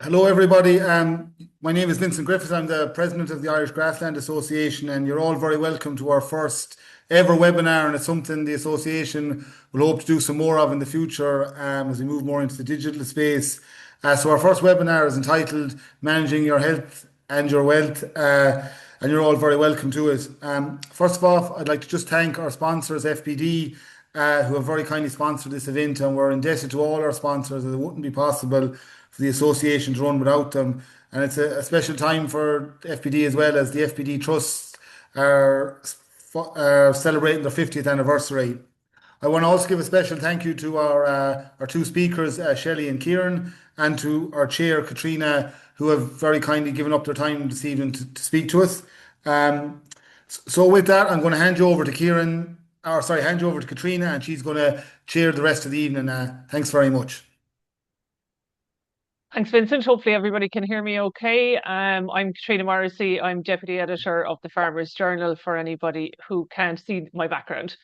Hello, everybody. My name is Vincent Griffiths. I'm the president of the Irish Grassland Association, and you're all very welcome to our first ever webinar. And it's something the association will hope to do some more of in the future as we move more into the digital space. So, our first webinar is entitled Managing Your Health and Your Wealth, and you're all very welcome to it. First of all, I'd like to just thank our sponsors, FPD, who have very kindly sponsored this event, and we're indebted to all our sponsors, as it wouldn't be possible for the association to run without them. And it's a special time for FPD as well, as the FPD Trusts are celebrating their 50th anniversary. I want to also give a special thank you to our two speakers, Shelly and Kieran, and to our chair, Caitríona, who have very kindly given up their time this evening to speak to us. So with that, I'm going to hand you over to Kieran, or sorry, hand you over to Caitríona, and she's going to chair the rest of the evening. Thanks very much. Thanks, Vincent. Hopefully everybody can hear me okay. I'm Caitríona Morrissy. I'm deputy editor of the Farmers Journal for anybody who can't see my background.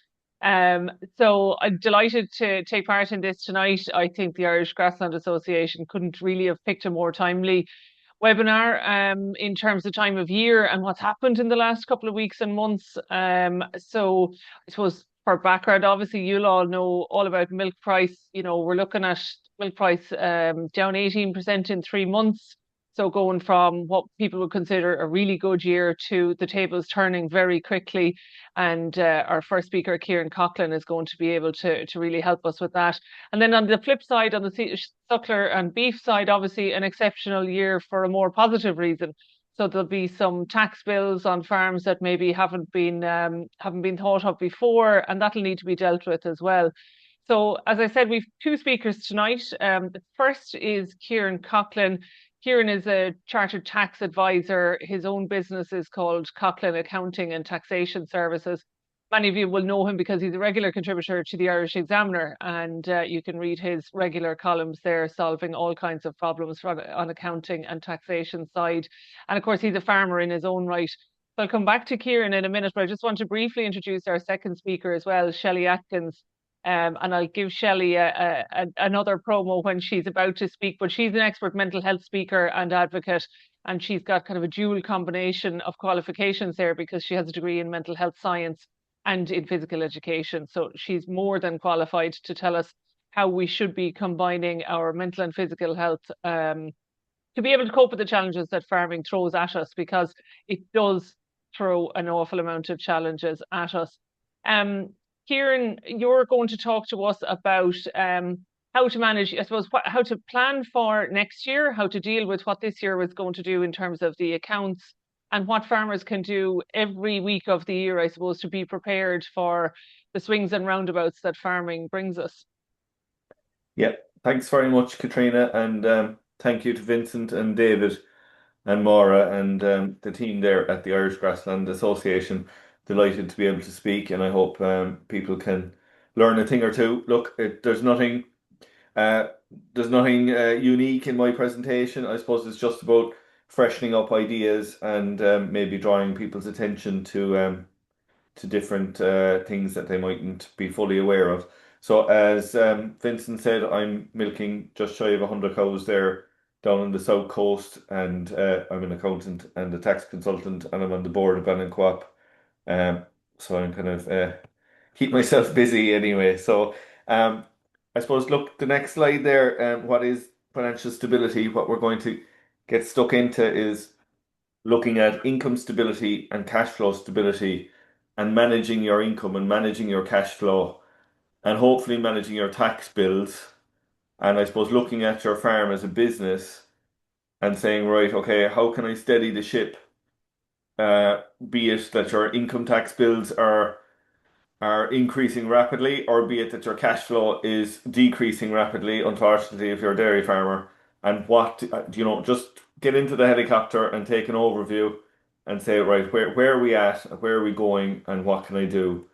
So I'm delighted to take part in this tonight. I think the Irish Grassland Association couldn't really have picked a more timely webinar in terms of time of year and what's happened in the last couple of weeks and months. So I suppose for background, obviously you'll all know all about milk price. We're looking at milk price down 18% in 3 months. So going from what people would consider a really good year to the tables turning very quickly. And our first speaker, Kieran Coughlan, is going to be able to really help us with that. And then on the flip side, on the suckler and beef side, obviously an exceptional year for a more positive reason. So there'll be some tax bills on farms that maybe haven't been thought of before, and that'll need to be dealt with as well. So, as I said, we've two speakers tonight. The first is Kieran Coughlan. Kieran is a chartered tax advisor. His own business is called Coughlan Accounting and Taxation Services. Many of you will know him because he's a regular contributor to the Irish Examiner, and you can read his regular columns there, solving all kinds of problems on accounting and taxation side. And of course, he's a farmer in his own right. So I'll come back to Kieran in a minute, but I just want to briefly introduce our second speaker as well, Shelly Atkins. And I'll give Shelley another promo when she's about to speak, but she's an expert mental health speaker and advocate, and she's got kind of a dual combination of qualifications there because she has a degree in mental health science and in physical education. So she's more than qualified to tell us how we should be combining our mental and physical health to be able to cope with the challenges that farming throws at us, because it does throw an awful amount of challenges at us. Um, Kieran, you're going to talk to us about how to manage, I suppose, how to plan for next year, how to deal with what this year was going to do in terms of the accounts, and what farmers can do every week of the year, I suppose, to be prepared for the swings and roundabouts that farming brings us. Yeah, thanks very much, Katrina, and thank you to Vincent and David and Maura and the team there at the Irish Grassland Association. Delighted to be able to speak, and I hope people can learn a thing or two. Look, uh, there's nothing unique in my presentation. I suppose it's just about freshening up ideas and maybe drawing people's attention to different things that they mightn't be fully aware of. So as Vincent said, I'm milking just shy of 100 cows there down on the south coast, and I'm an accountant and a tax consultant, and I'm on the board of Bannon. Um, so I'm kind of keep myself busy anyway. So um, I suppose, look, the next slide there, what is financial stability? What we're going to get stuck into is looking at income stability and cash flow stability, and managing your income and managing your cash flow, and hopefully managing your tax bills. And I suppose looking at your farm as a business and saying, right, okay, how can I steady the ship? Be it that your income tax bills are increasing rapidly, or be it that your cash flow is decreasing rapidly, unfortunately, if you're a dairy farmer. And what, just get into the helicopter and take an overview and say, right, where are we at, where are we going, and what can I do?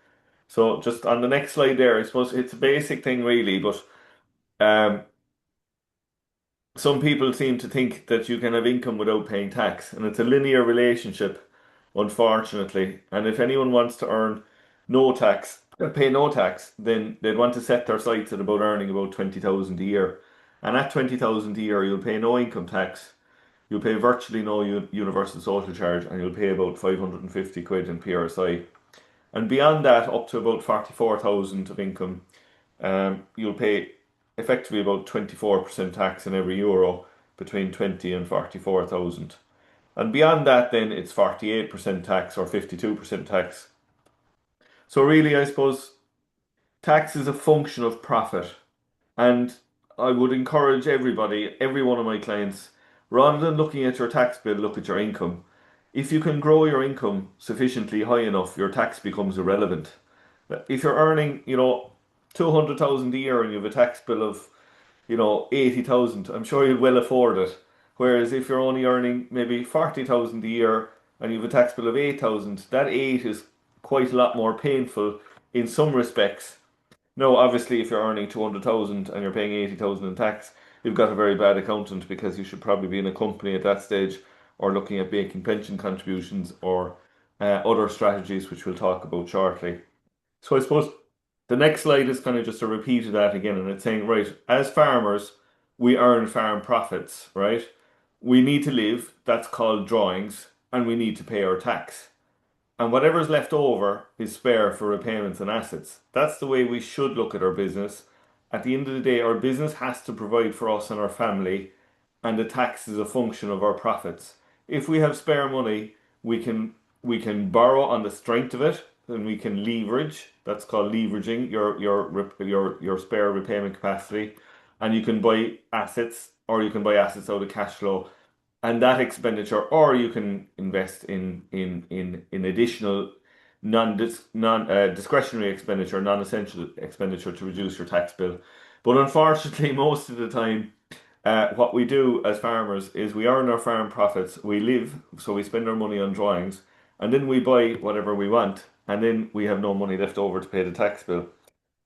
So just on the next slide there, I suppose it's a basic thing really, but um, some people seem to think that you can have income without paying tax, and it's a linear relationship, unfortunately. And if anyone wants to earn no tax, pay no tax, then they'd want to set their sights at about earning about 20,000 a year. And at 20,000 a year, you'll pay no income tax. You'll pay virtually no universal social charge, and you'll pay about 550 quid in PRSI. And beyond that, up to about 44,000 of income, you'll pay effectively about 24% tax in every euro between 20 and 44,000. And beyond that, then it's 48% tax or 52% tax. So really, I suppose tax is a function of profit. And I would encourage everybody, every one of my clients, rather than looking at your tax bill, look at your income. If you can grow your income sufficiently high enough, your tax becomes irrelevant. If you're earning, 200,000 a year and you have a tax bill of, 80,000, I'm sure you'll well afford it. Whereas if you're only earning maybe 40,000 a year and you have a tax bill of 8,000, that 8 is quite a lot more painful in some respects. No, obviously, if you're earning 200,000 and you're paying 80,000 in tax, you've got a very bad accountant, because you should probably be in a company at that stage, or looking at making pension contributions, or other strategies, which we'll talk about shortly. So I suppose the next slide is kind of just a repeat of that again, and it's saying, right, as farmers, we earn farm profits, right? We need to live, that's called drawings, and we need to pay our tax. And whatever's left over is spare for repayments and assets. That's the way we should look at our business. At the end of the day, our business has to provide for us and our family, and the tax is a function of our profits. If we have spare money, we can borrow on the strength of it, and we can leverage. That's called leveraging your spare repayment capacity, and you can buy assets, or you can buy assets out of cash flow, and that expenditure, or you can invest in additional discretionary expenditure, non-essential expenditure, to reduce your tax bill. But unfortunately, most of the time, what we do as farmers is we earn our farm profits, we live, so we spend our money on drawings, and then we buy whatever we want, and then we have no money left over to pay the tax bill.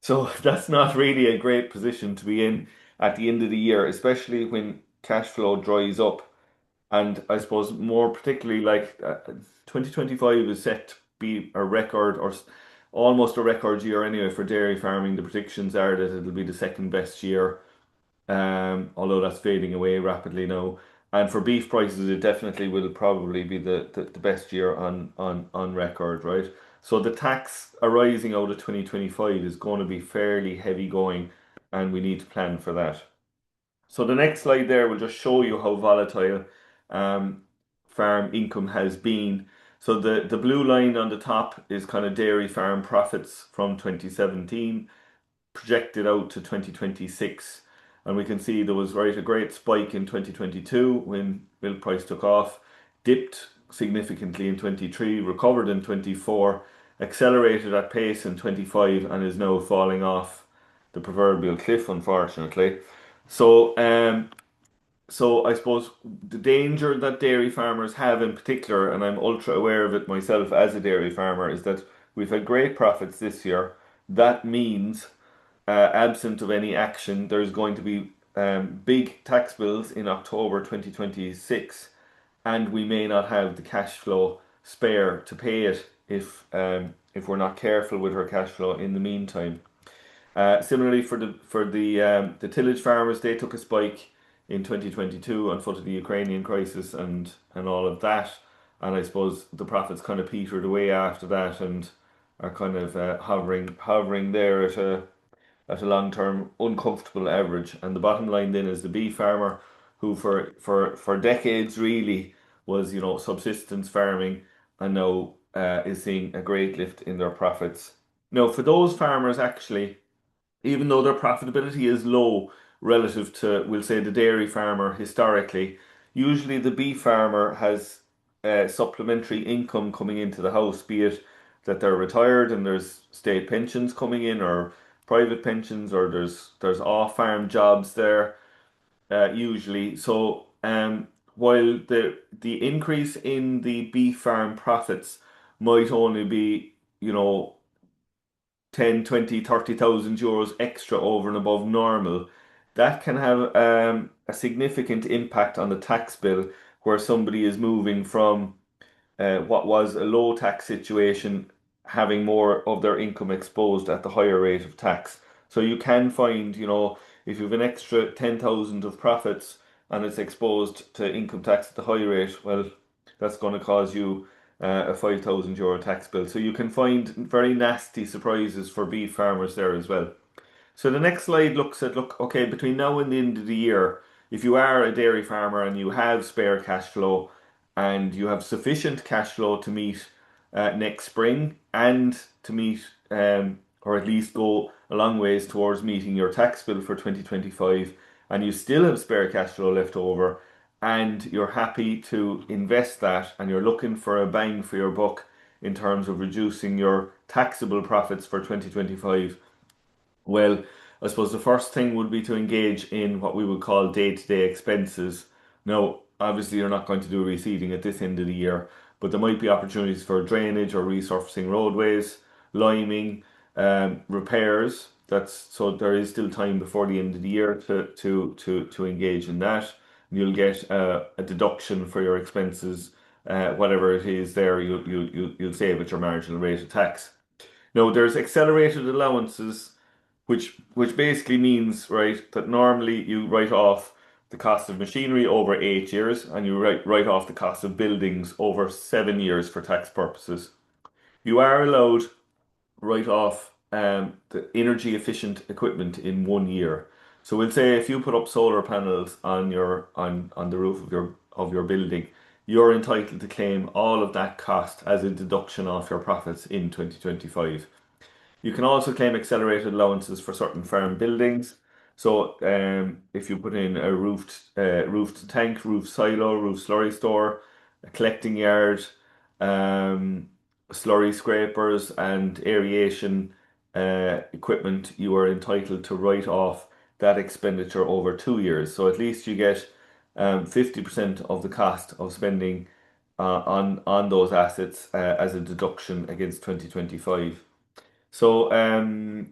So that's not really a great position to be in at the end of the year, especially when cash flow dries up. And I suppose more particularly, like 2025 is set to be a record, or almost a record year anyway, for dairy farming. The predictions are that it'll be the second best year, although that's fading away rapidly now. And for beef prices, it definitely will probably be the best year on record, right? So the tax arising out of 2025 is going to be fairly heavy going, and we need to plan for that. So the next slide there will just show you how volatile um, farm income has been. So the blue line on the top is kind of dairy farm profits from 2017, projected out to 2026. And we can see there was a great spike in 2022 when milk price took off, dipped significantly in 23, recovered in 24, accelerated at pace in 25, and is now falling off the proverbial cliff, unfortunately. So, so I suppose the danger that dairy farmers have in particular, and I'm ultra aware of it myself as a dairy farmer, is that we've had great profits this year. That means, absent of any action, there's going to be big tax bills in October 2026, and we may not have the cash flow spare to pay it if we're not careful with our cash flow in the meantime. Similarly, for the tillage farmers, they took a spike in 2022 on foot of the Ukrainian crisis and all of that, and I suppose the profits kind of petered away after that, and are kind of hovering there at a long term uncomfortable average. And the bottom line then is the beef farmer, who for decades really was, subsistence farming, and now is seeing a great lift in their profits. Now, for those farmers, actually, even though their profitability is low relative to, we'll say, the dairy farmer historically, usually the beef farmer has supplementary income coming into the house, be it that they're retired and there's state pensions coming in, or private pensions, or there's off-farm jobs there, usually. So while the increase in the beef farm profits might only be, 10, 20, 30,000 euros extra over and above normal, that can have a significant impact on the tax bill, where somebody is moving from what was a low tax situation, having more of their income exposed at the higher rate of tax. So you can find, if you have an extra 10,000 of profits and it's exposed to income tax at the high rate, well, that's going to cause you a €5,000 tax bill. So you can find very nasty surprises for beef farmers there as well. So the next slide looks at, okay, between now and the end of the year, if you are a dairy farmer and you have spare cash flow and you have sufficient cash flow to meet next spring and to meet, or at least go a long ways towards meeting your tax bill for 2025, and you still have spare cash flow left over, and you're happy to invest that and you're looking for a bang for your buck in terms of reducing your taxable profits for 2025, well, I suppose the first thing would be to engage in what we would call day-to-day expenses. Now, obviously, you're not going to do reseeding at this end of the year, but there might be opportunities for drainage or resurfacing roadways, liming, repairs. So there is still time before the end of the year to engage in that. You'll get a deduction for your expenses, whatever it is there. You'll save at your marginal rate of tax. Now, there's accelerated allowances, which basically means, right, that normally you write off the cost of machinery over 8 years and you write off the cost of buildings over 7 years for tax purposes. You are allowed write off the energy efficient equipment in 1 year. So we'll say if you put up solar panels on the roof of your building, you're entitled to claim all of that cost as a deduction off your profits in 2025. You can also claim accelerated allowances for certain farm buildings. So if you put in a roofed tank, roof silo, roof slurry store, a collecting yard, slurry scrapers and aeration equipment, you are entitled to write off that expenditure over 2 years. So at least you get 50% of the cost of spending on those assets as a deduction against 2025. So they're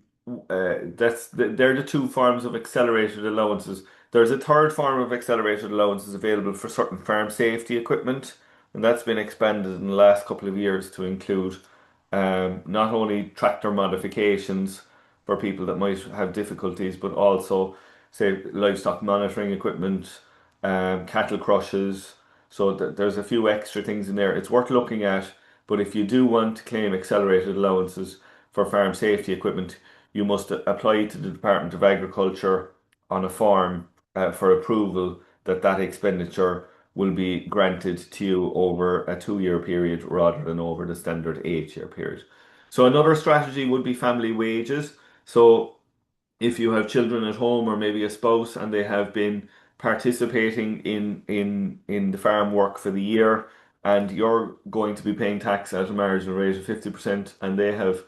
the two forms of accelerated allowances. There's a third form of accelerated allowances available for certain farm safety equipment, and that's been expanded in the last couple of years to include not only tractor modifications for people that might have difficulties, but also, say, livestock monitoring equipment, cattle crushes. So there's a few extra things in there. It's worth looking at, but if you do want to claim accelerated allowances for farm safety equipment, you must apply to the Department of Agriculture on a form for approval that expenditure will be granted to you over a 2 year period rather than over the standard 8 year period. So another strategy would be family wages. So if you have children at home or maybe a spouse and they have been participating in the farm work for the year and you're going to be paying tax at a marginal rate of 50% and they have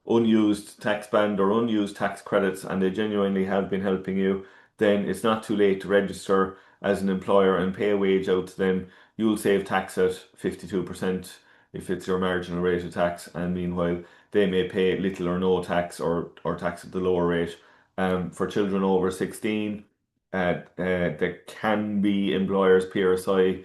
unused tax band or unused tax credits and they genuinely have been helping you, then it's not too late to register as an employer and pay a wage out to them. You'll save tax at 52% if it's your marginal rate of tax, and meanwhile they may pay little or no tax or tax at the lower rate. For children over 16, there can be employers PRSI,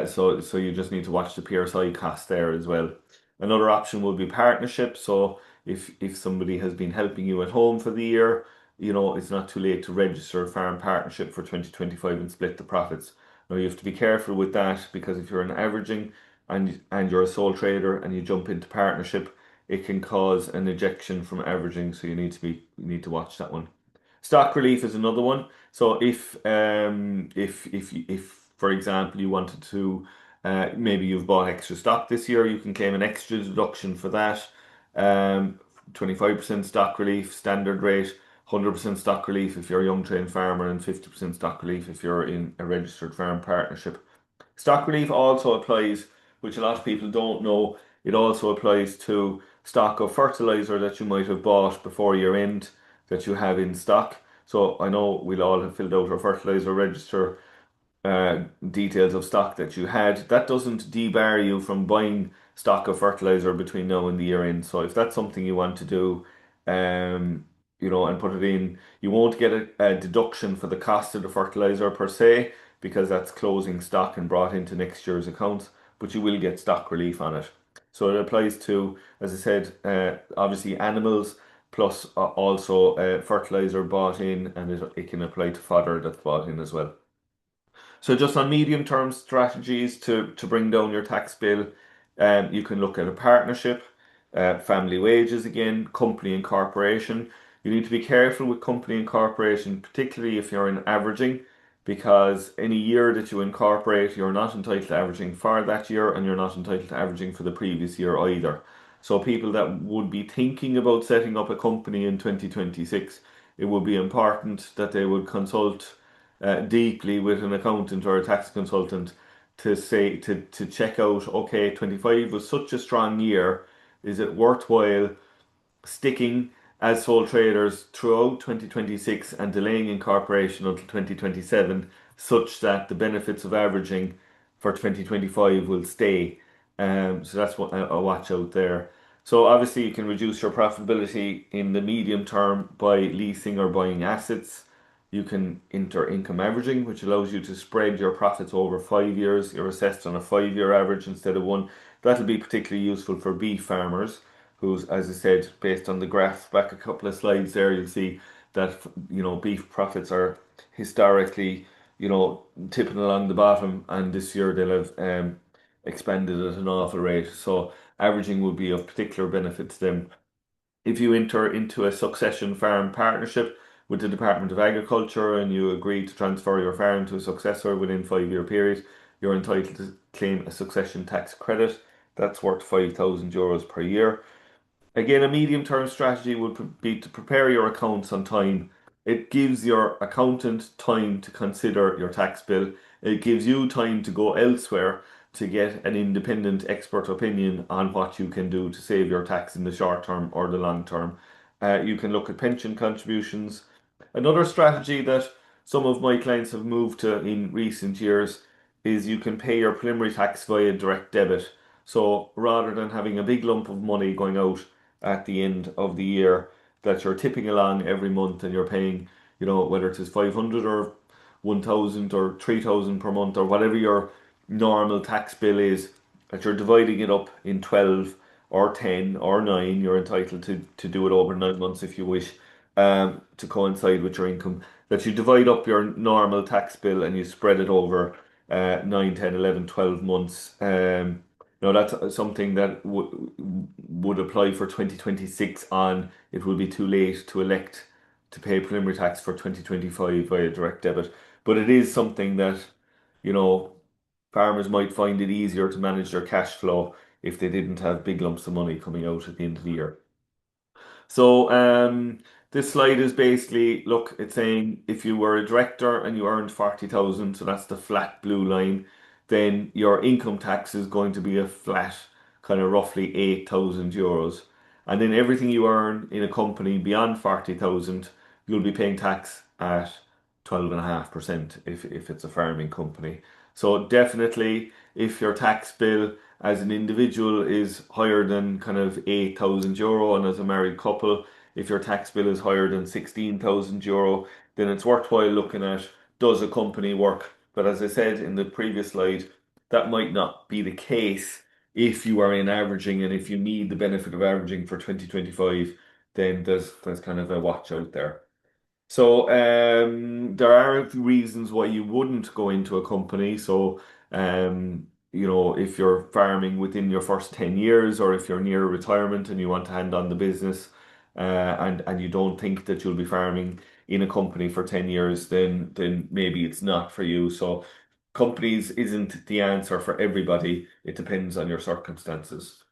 so you just need to watch the PRSI cost there as well. Another option would be partnership. So if somebody has been helping you at home for the year, it's not too late to register a farm partnership for 2025 and split the profits. Now you have to be careful with that because if you're an averaging and you're a sole trader and you jump into partnership, it can cause an ejection from averaging. So you need to watch that one. Stock relief is another one. So if for example you wanted to maybe you've bought extra stock this year, you can claim an extra deduction for that. 25% stock relief, standard rate, 100% stock relief if you're a young trained farmer, and 50% stock relief if you're in a registered farm partnership. Stock relief also applies, which a lot of people don't know, it also applies to stock of fertilizer that you might have bought before year end that you have in stock. So I know we'll all have filled out our fertilizer register details of stock that you had. That doesn't debar you from buying stock of fertilizer between now and the year end. So if that's something you want to do, and put it in, you won't get a deduction for the cost of the fertilizer per se, because that's closing stock and brought into next year's accounts, but you will get stock relief on it. So it applies to, as I said, obviously animals, plus also fertilizer bought in, and it can apply to fodder that's bought in as well. So just on medium-term strategies to bring down your tax bill, you can look at a partnership, family wages again, company incorporation. You need to be careful with company incorporation, particularly if you're in averaging, because any year that you incorporate, you're not entitled to averaging for that year, and you're not entitled to averaging for the previous year either. So people that would be thinking about setting up a company in 2026, it would be important that they would consult deeply with an accountant or a tax consultant to check out, okay, 25 was such a strong year. Is it worthwhile sticking as sole traders throughout 2026 and delaying incorporation until 2027, such that the benefits of averaging for 2025 will stay? So that's what a watch out there. So obviously you can reduce your profitability in the medium term by leasing or buying assets. You can enter income averaging, which allows you to spread your profits over 5 years. You're assessed on a 5-year average instead of one. That'll be particularly useful for beef farmers, who's, as I said, based on the graph back a couple of slides there, you'll see that beef profits are historically tipping along the bottom, and this year they'll have expanded at an awful rate. So averaging will be of particular benefit to them. If you enter into a succession farm partnership with the Department of Agriculture and you agree to transfer your farm to a successor within 5-year period, you're entitled to claim a succession tax credit. That's worth €5,000 per year. Again, a medium-term strategy would be to prepare your accounts on time. It gives your accountant time to consider your tax bill. It gives you time to go elsewhere to get an independent expert opinion on what you can do to save your tax in the short term or the long term. You can look at pension contributions. Another strategy that some of my clients have moved to in recent years is you can pay your preliminary tax via direct debit. So rather than having a big lump of money going out at the end of the year that you're tipping along every month and you're paying, whether it is 500 or 1,000 or 3,000 per month or whatever your normal tax bill is, that you're dividing it up in 12 or 10 or 9. You're entitled to do it over 9 months if you wish, to coincide with your income. That you divide up your normal tax bill and you spread it over 9, 10, 11, 12 months. That's something that would apply for 2026 on. It will be too late to elect to pay preliminary tax for 2025 via direct debit. But it is something that, farmers might find it easier to manage their cash flow if they didn't have big lumps of money coming out at the end of the year. So this slide is basically, look, it's saying if you were a director and you earned 40,000, so that's the flat blue line, then your income tax is going to be a flat kind of roughly €8,000. And then everything you earn in a company beyond 40,000, you'll be paying tax at 12.5% if it's a farming company. So definitely, if your tax bill as an individual is higher than kind of €8,000, and as a married couple, if your tax bill is higher than €16,000, then it's worthwhile looking at, does a company work? But as I said in the previous slide, that might not be the case if you are in averaging, and if you need the benefit of averaging for 2025, then there's kind of a watch out there. So there are reasons why you wouldn't go into a company. So if you're farming within your first 10 years, or if you're near retirement and you want to hand on the business, and you don't think that you'll be farming in a company for 10 years, then maybe it's not for you. So companies isn't the answer for everybody. It depends on your circumstances.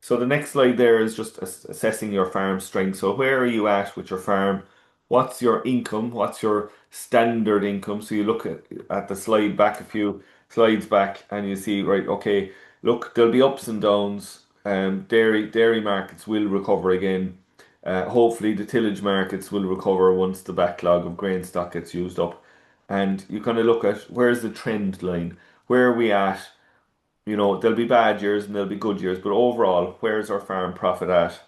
So the next slide there is just assessing your farm strength. So where are you at with your farm? What's your income? What's your standard income? So you look at the slide back, a few slides back, and you see, right, okay, look, there'll be ups and downs. Dairy markets will recover again. Hopefully the tillage markets will recover once the backlog of grain stock gets used up. And you kind of look at, where's the trend line? Where are we at? There'll be bad years and there'll be good years, but overall, where's our farm profit at?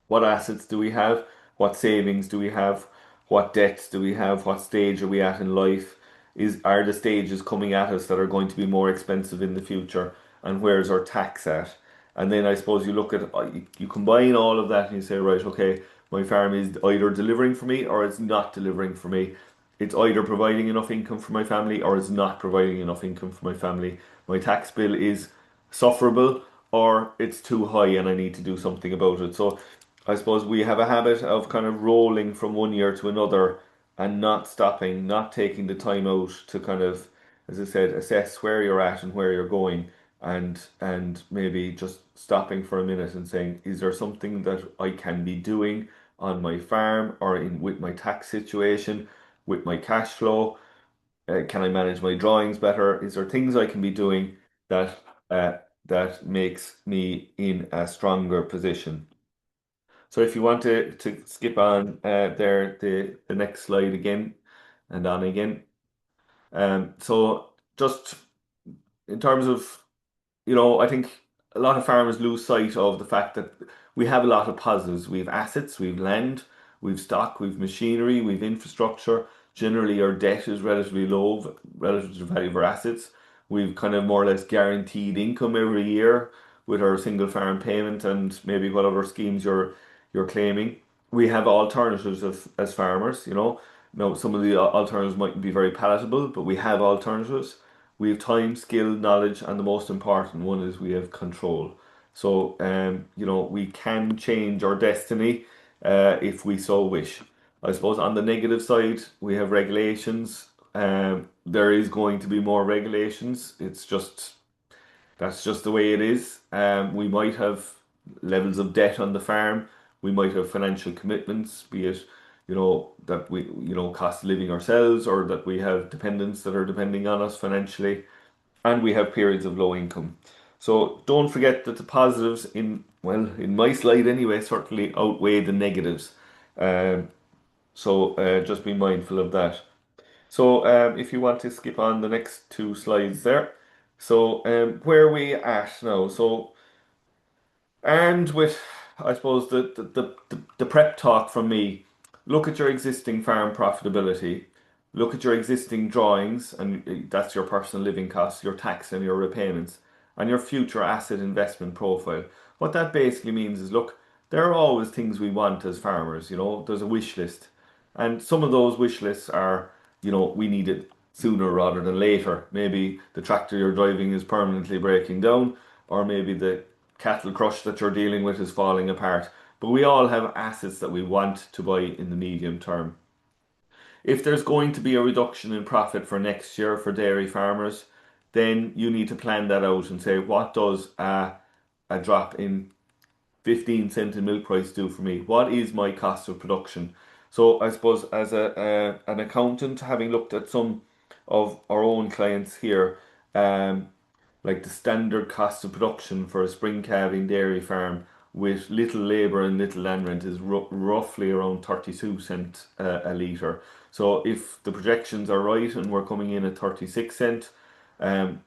What assets do we have? What savings do we have? What debts do we have? What stage are we at in life? Are the stages coming at us that are going to be more expensive in the future? And where's our tax at? And then I suppose you look at, you combine all of that and you say, right, okay, My farm is either delivering for me or it's not delivering for me. It's either providing enough income for my family or it's not providing enough income for my family. My tax bill is sufferable or it's too high and I need to do something about it. So I suppose we have a habit of kind of rolling from one year to another and not stopping, not taking the time out to kind of, as I said, assess where you're at and where you're going, and maybe just stopping for a minute and saying, is there something that I can be doing on my farm or in with my tax situation, with my cash flow? Can I manage my drawings better? Is there things I can be doing that uh, that makes me in a stronger position? So if you want to skip on there the next slide again and on again. So just in terms of, I think a lot of farmers lose sight of the fact that we have a lot of positives. We have assets, we have land, we have stock, we have machinery, we have infrastructure. Generally, our debt is relatively low relative to the value of our assets. We've kind of more or less guaranteed income every year with our single farm payment and maybe whatever schemes you're claiming. We have alternatives as farmers, Now, some of the alternatives mightn't be very palatable, but we have alternatives. We have time, skill, knowledge, and the most important one is we have control. So, we can change our destiny if we so wish. I suppose on the negative side, we have regulations. There is going to be more regulations. That's just the way it is. We might have levels of debt on the farm. We might have financial commitments, be it, that we, cost of living ourselves or that we have dependents that are depending on us financially. And we have periods of low income. So don't forget that the positives in my slide anyway, certainly outweigh the negatives. Um, so just be mindful of that. So if you want to skip on the next two slides there. So where are we at now? So and with, I suppose, the prep talk from me, look at your existing farm profitability, look at your existing drawings, and that's your personal living costs, your tax and your repayments, and your future asset investment profile. What that basically means is, look, there are always things we want as farmers, there's a wish list. And some of those wish lists are, we need it sooner rather than later. Maybe the tractor you're driving is permanently breaking down, or maybe the cattle crush that you're dealing with is falling apart. But we all have assets that we want to buy in the medium term. If there's going to be a reduction in profit for next year for dairy farmers, then you need to plan that out and say, what does a drop in 15 cent in milk price do for me? What is my cost of production? So I suppose as an accountant, having looked at some of our own clients here, like the standard cost of production for a spring calving dairy farm with little labour and little land rent is roughly around 32 cent a litre. So if the projections are right and we're coming in at 36 cent,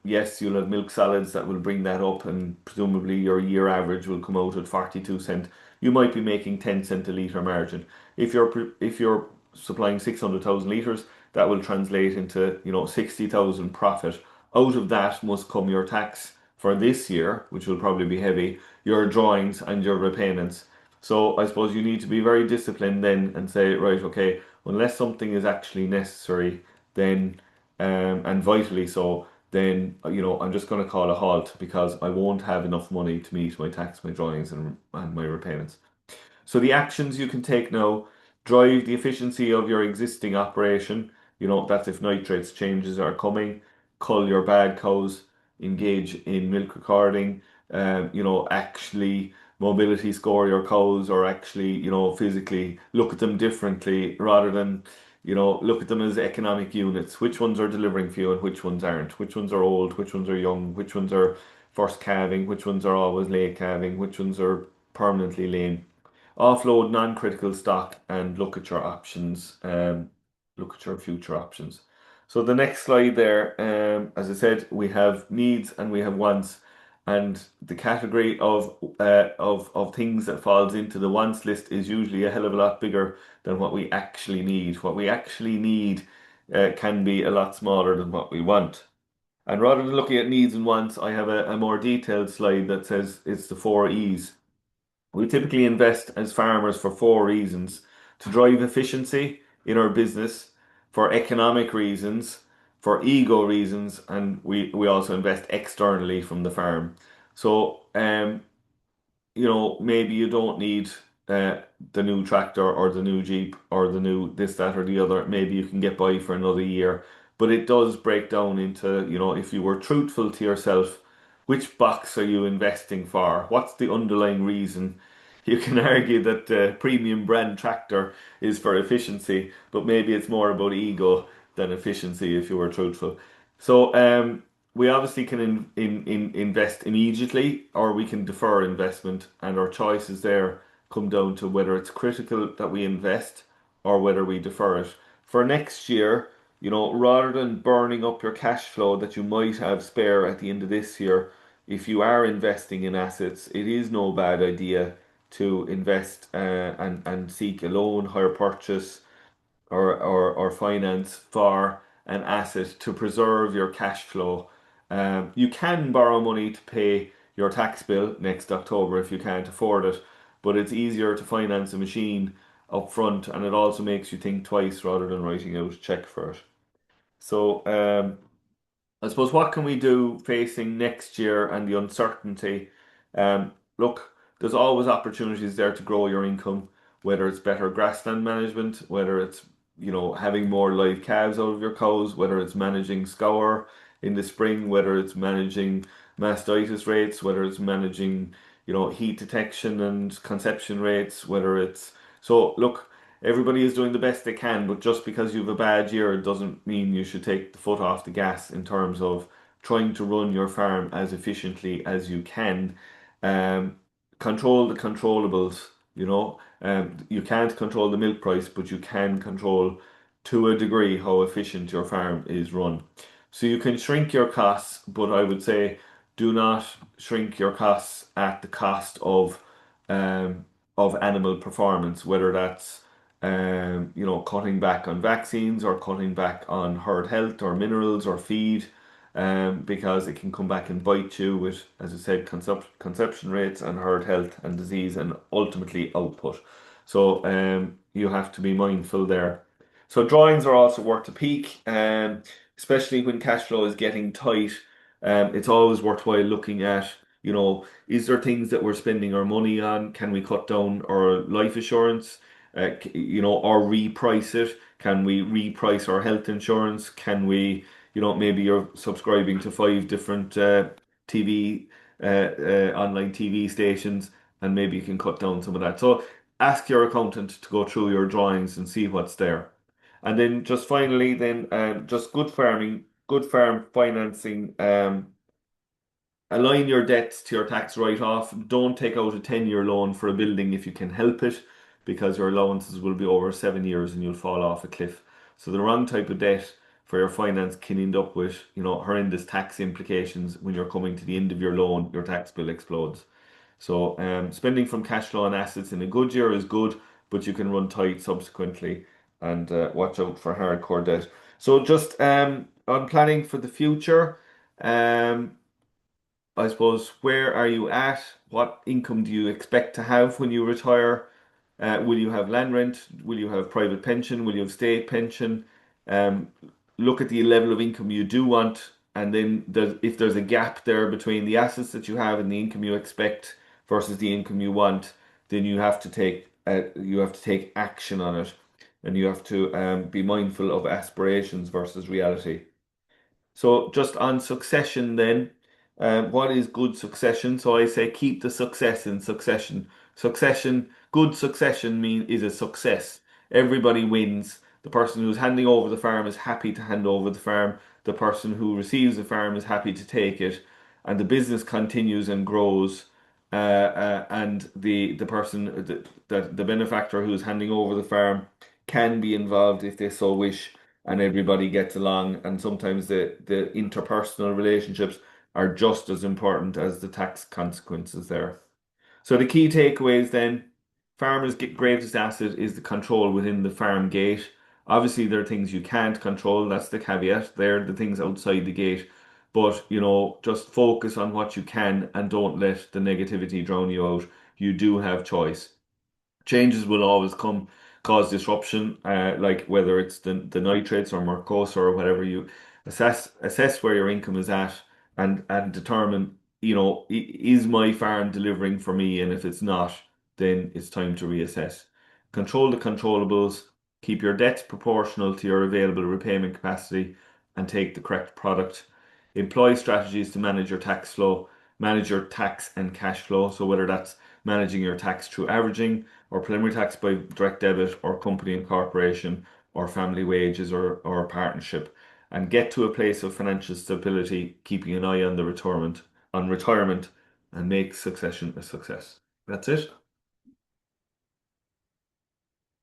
yes, you'll have milk solids that will bring that up, and presumably your year average will come out at 42 cent. You might be making 10 cent a litre margin. If you're supplying 600,000 litres, that will translate into 60,000 profit. Out of that must come your tax for this year, which will probably be heavy, your drawings and your repayments. So I suppose you need to be very disciplined then and say, right, okay, unless something is actually necessary, then and vitally so, then I'm just going to call a halt because I won't have enough money to meet my tax, my drawings, and my repayments. So the actions you can take now: drive the efficiency of your existing operation. That's if nitrates changes are coming. Cull your bad cows, engage in milk recording, actually mobility score your cows, or actually, physically look at them differently rather than, look at them as economic units. Which ones are delivering for you and which ones aren't? Which ones are old? Which ones are young? Which ones are first calving? Which ones are always late calving? Which ones are permanently lame? Offload non-critical stock and look at your options, look at your future options. So the next slide there, as I said, we have needs and we have wants, and the category of things that falls into the wants list is usually a hell of a lot bigger than what we actually need. What we actually need can be a lot smaller than what we want. And rather than looking at needs and wants, I have a more detailed slide that says it's the four E's. We typically invest as farmers for four reasons: to drive efficiency in our business, for economic reasons, for ego reasons, and we also invest externally from the farm. So, maybe you don't need uh, the new tractor or the new Jeep or the new this, that, or the other. Maybe you can get by for another year. But it does break down into, if you were truthful to yourself, which box are you investing for? What's the underlying reason? You can argue that the premium brand tractor is for efficiency, but maybe it's more about ego than efficiency if you were truthful. So, we obviously can invest immediately, or we can defer investment, and our choices there come down to whether it's critical that we invest or whether we defer it. For next year, rather than burning up your cash flow that you might have spare at the end of this year, if you are investing in assets, it is no bad idea to invest and seek a loan, hire purchase, or finance for an asset to preserve your cash flow. You can borrow money to pay your tax bill next October if you can't afford it, but it's easier to finance a machine up front, and it also makes you think twice rather than writing out a check for it. So, I suppose, what can we do facing next year and the uncertainty? Look, there's always opportunities there to grow your income, whether it's better grassland management, whether it's, having more live calves out of your cows, whether it's managing scour in the spring, whether it's managing mastitis rates, whether it's managing, heat detection and conception rates, whether it's, so look, everybody is doing the best they can, but just because you have a bad year doesn't mean you should take the foot off the gas in terms of trying to run your farm as efficiently as you can. Um, Control the controllables, you can't control the milk price, but you can control to a degree how efficient your farm is run. So you can shrink your costs, but I would say do not shrink your costs at the cost um, of animal performance, whether that's cutting back on vaccines or cutting back on herd health or minerals or feed, because it can come back and bite you with, as I said, conception rates and herd health and disease and ultimately output. So, you have to be mindful there. So drawings are also worth a peek, especially when cash flow is getting tight. It's always worthwhile looking at, is there things that we're spending our money on? Can we cut down our life assurance? Or reprice it? Can we reprice our health insurance? Can we, maybe you're subscribing to five different TV, online TV stations, and maybe you can cut down some of that. So ask your accountant to go through your drawings and see what's there. And then just finally, then just good farming, good farm financing. Align your debts to your tax write-off. Don't take out a 10-year loan for a building if you can help it, because your allowances will be over 7 years and you'll fall off a cliff. So the wrong type of debt for your finance can end up with, horrendous tax implications. When you're coming to the end of your loan, your tax bill explodes. So, spending from cash flow and assets in a good year is good, but you can run tight subsequently, and watch out for hardcore debt. So just on planning for the future, um, I suppose, where are you at? What income do you expect to have when you retire? Will you have land rent? Will you have private pension? Will you have state pension? Um, Look at the level of income you do want, and then if there's a gap there between the assets that you have and the income you expect versus the income you want, then you have to take action on it, and you have to be mindful of aspirations versus reality. So just on succession then, what is good succession? So I say keep the success in succession. Good succession is a success. Everybody wins. The person who's handing over the farm is happy to hand over the farm. The person who receives the farm is happy to take it, and the business continues and grows. And the person the benefactor who's handing over the farm can be involved if they so wish, and everybody gets along. And sometimes the interpersonal relationships are just as important as the tax consequences there. So the key takeaways then: farmers' greatest asset is the control within the farm gate. Obviously, there are things you can't control. That's the caveat. They're the things outside the gate. But, just focus on what you can and don't let the negativity drown you out. you do have choice. Changes will always cause disruption, like whether it's the nitrates or Mercosa or whatever. You assess where your income is at, and determine, is my farm delivering for me? And if it's not, then it's time to reassess. Control the controllables, keep your debts proportional to your available repayment capacity, and take the correct product. Employ strategies to manage your tax flow, manage your tax and cash flow. So whether that's managing your tax through averaging, or preliminary tax by direct debit, or company and corporation, or family wages, or partnership, and get to a place of financial stability, keeping an eye on retirement, and make succession a success. That's it.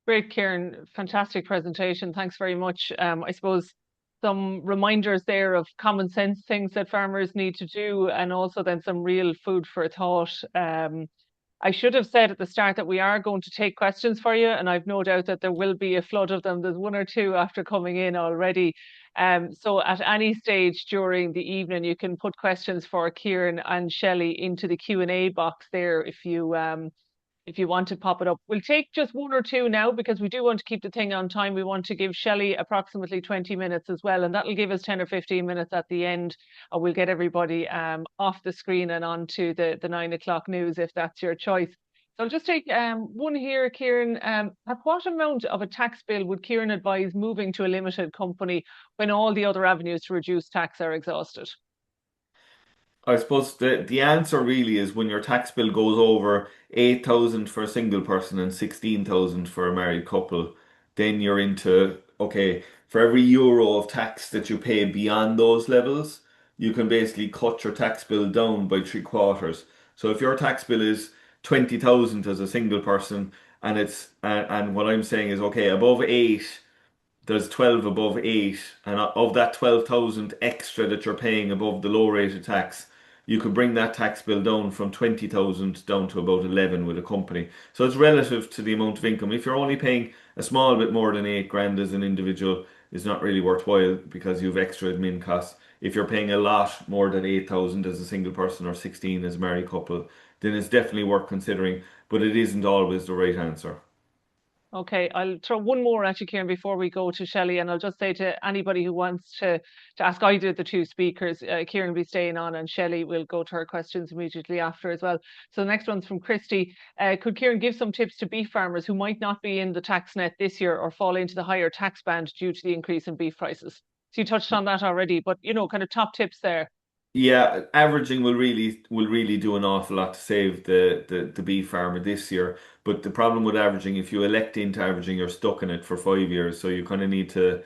Great, Kieran. Fantastic presentation. Thanks very much. I suppose some reminders there of common sense things that farmers need to do, and also then some real food for thought. I should have said at the start that we are going to take questions for you, and I've no doubt that there will be a flood of them. There's one or two after coming in already. So at any stage during the evening, you can put questions for Kieran and Shelly into the Q&A box there if you want to pop it up. We'll take just one or two now because we do want to keep the thing on time. We want to give Shelly approximately 20 minutes as well, and that'll give us 10 or 15 minutes at the end. We'll get everybody off the screen and onto the 9 o'clock news if that's your choice. So I'll just take one here, Kieran. At what amount of a tax bill would Kieran advise moving to a limited company when all the other avenues to reduce tax are exhausted? I suppose the answer really is when your tax bill goes over 8,000 for a single person and 16,000 for a married couple, then you're into, okay, for every euro of tax that you pay beyond those levels, you can basically cut your tax bill down by three quarters. So if your tax bill is 20,000 as a single person, and what I'm saying is, okay, above eight, there's 12 above 8, and of that 12,000 extra that you're paying above the low rate of tax, you could bring that tax bill down from 20,000 down to about 11 with a company. So it's relative to the amount of income. If you're only paying a small bit more than 8 grand as an individual, it's not really worthwhile because you have extra admin costs. If you're paying a lot more than 8,000 as a single person or 16 as a married couple, then it's definitely worth considering, but it isn't always the right answer. Okay, I'll throw one more at you, Kieran, before we go to Shelly, and I'll just say to anybody who wants to ask either of the two speakers, Kieran will be staying on, and Shelly will go to her questions immediately after as well. So the next one's from Christy. Could Kieran give some tips to beef farmers who might not be in the tax net this year or fall into the higher tax band due to the increase in beef prices? So you touched on that already, but kind of top tips there. Yeah, averaging will really do an awful lot to save the beef farmer this year. But the problem with averaging, if you elect into averaging, you're stuck in it for 5 years. So you kind of need to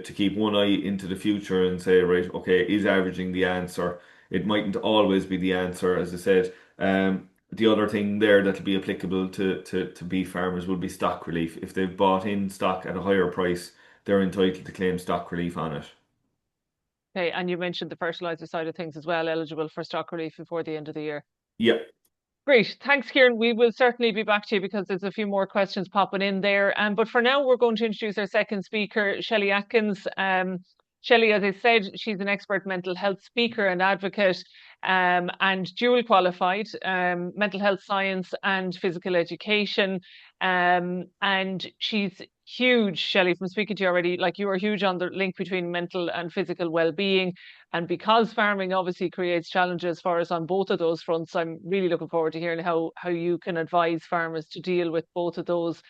keep one eye into the future and say, right, okay, is averaging the answer? It mightn't always be the answer, as I said. The other thing there that'll be applicable to beef farmers will be stock relief. If they've bought in stock at a higher price, they're entitled to claim stock relief on it. Okay, and you mentioned the fertilizer side of things as well, eligible for stock relief before the end of the year. Yeah. Great. Thanks, Kieran. We will certainly be back to you because there's a few more questions popping in there. But for now, we're going to introduce our second speaker, Shelly Atkins. Shelly, as I said, she's an expert mental health speaker and advocate, and dual qualified, mental health science and physical education. And she's huge, Shelly, from speaking to you already, like you are huge on the link between mental and physical well-being. And because farming obviously creates challenges for us on both of those fronts, I'm really looking forward to hearing how you can advise farmers to deal with both of those.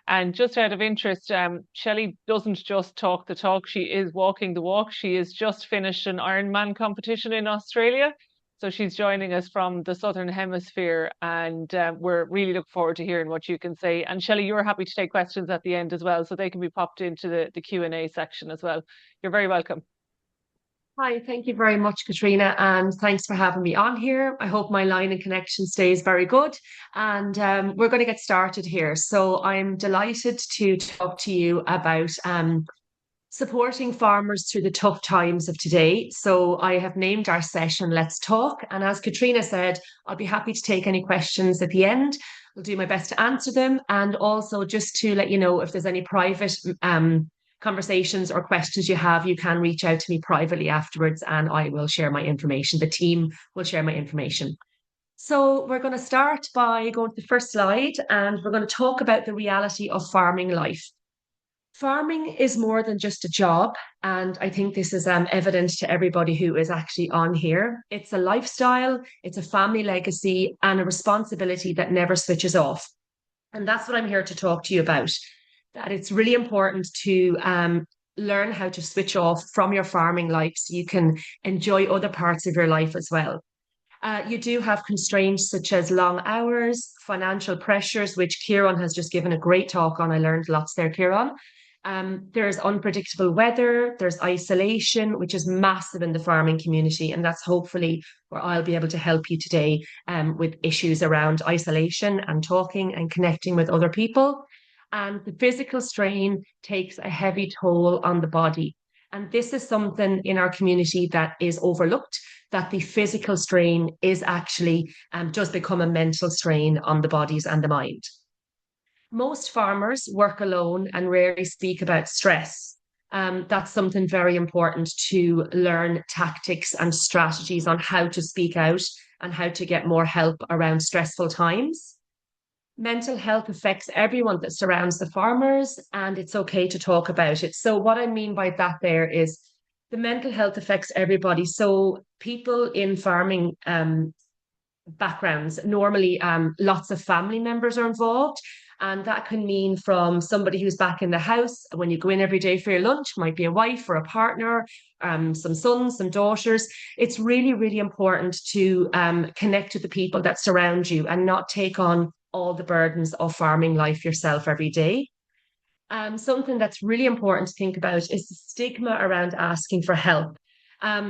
And just out of interest, Shelly doesn't just talk the talk, she is walking the walk. She has just finished an Ironman competition in Australia. So she's joining us from the Southern Hemisphere, and we're really looking forward to hearing what you can say. And Shelly, you're happy to take questions at the end as well, so they can be popped into the Q&A section as well. You're very welcome. Hi, thank you very much, Caitríona, and thanks for having me on here. I hope my line and connection stays very good, and we're going to get started here. So I'm delighted to talk to you about supporting farmers through the tough times of today. So I have named our session Let's Talk, and as Caitríona said, I'll be happy to take any questions at the end. I'll do my best to answer them, and also just to let you know if there's any private conversations or questions you have, you can reach out to me privately afterwards and I will share my information. The team will share my information. So we're going to start by going to the first slide, and we're going to talk about the reality of farming life. Farming is more than just a job, and I think this is evident to everybody who is actually on here. It's a lifestyle, it's a family legacy, and a responsibility that never switches off. And that's what I'm here to talk to you about. That it's really important to learn how to switch off from your farming life so you can enjoy other parts of your life as well. You do have constraints such as long hours, financial pressures, which Kieran has just given a great talk on. I learned lots there, Kieran. There's unpredictable weather, there's isolation, which is massive in the farming community. And that's hopefully where I'll be able to help you today with issues around isolation and talking and connecting with other people. And the physical strain takes a heavy toll on the body. And this is something in our community that is overlooked, that the physical strain is actually does become a mental strain on the bodies and the mind. Most farmers work alone and rarely speak about stress. That's something very important to learn tactics and strategies on how to speak out and how to get more help around stressful times. Mental health affects everyone that surrounds the farmers, and it's okay to talk about it. So what I mean by that there is the mental health affects everybody. So people in farming backgrounds, normally lots of family members are involved. And that can mean from somebody who's back in the house, when you go in every day for your lunch, might be a wife or a partner, some sons, some daughters. It's really, really important to connect with the people that surround you and not take on all the burdens of farming life yourself every day. Something that's really important to think about is the stigma around asking for help.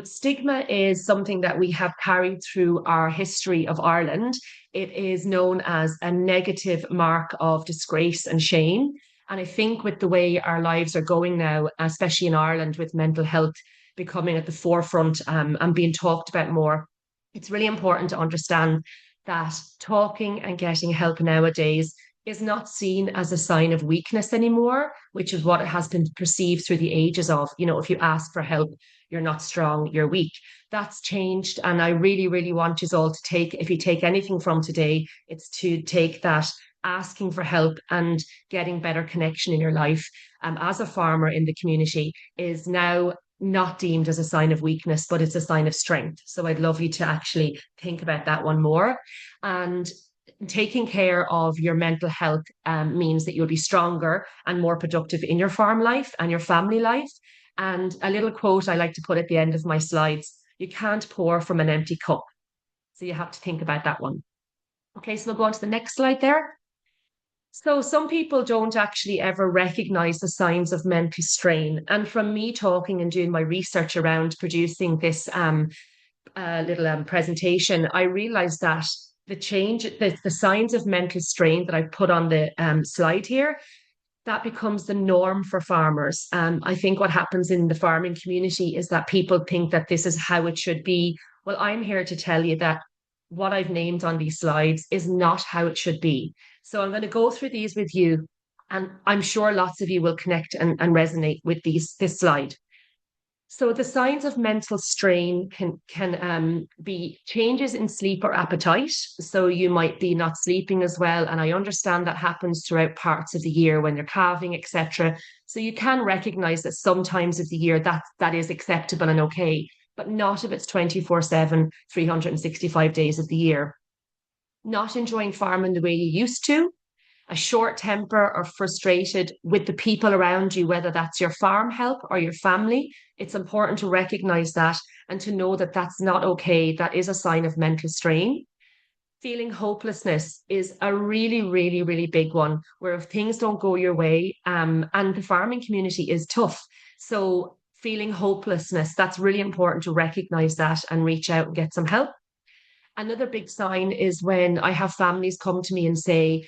Stigma is something that we have carried through our history of Ireland. It is known as a negative mark of disgrace and shame. And I think with the way our lives are going now, especially in Ireland, with mental health becoming at the forefront and being talked about more, it's really important to understand that talking and getting help nowadays is not seen as a sign of weakness anymore, which is what it has been perceived through the ages of, if you ask for help, you're not strong, you're weak. That's changed. And I really, really want you all to take, if you take anything from today, it's to take that asking for help and getting better connection in your life as a farmer in the community is now not deemed as a sign of weakness, but it's a sign of strength. So I'd love you to actually think about that one more. And taking care of your mental health means that you'll be stronger and more productive in your farm life and your family life. And a little quote I like to put at the end of my slides: you can't pour from an empty cup. So you have to think about that one. Okay, so we'll go on to the next slide there. So some people don't actually ever recognize the signs of mental strain. And from me talking and doing my research around producing this little presentation, I realized that the signs of mental strain that I put on the slide here, that becomes the norm for farmers. I think what happens in the farming community is that people think that this is how it should be. Well, I'm here to tell you that what I've named on these slides is not how it should be. So I'm going to go through these with you, and I'm sure lots of you will connect and resonate with this slide. So the signs of mental strain can be changes in sleep or appetite. So you might be not sleeping as well. And I understand that happens throughout parts of the year when you're calving, etc. So you can recognize that sometimes of the year that is acceptable and okay, but not if it's 24/7, 365 days of the year. Not enjoying farming the way you used to, a short temper or frustrated with the people around you, whether that's your farm help or your family. It's important to recognize that and to know that that's not okay. That is a sign of mental strain. Feeling hopelessness is a really, really, really big one, where if things don't go your way, and the farming community is tough. So feeling hopelessness, that's really important to recognize that and reach out and get some help. Another big sign is when I have families come to me and say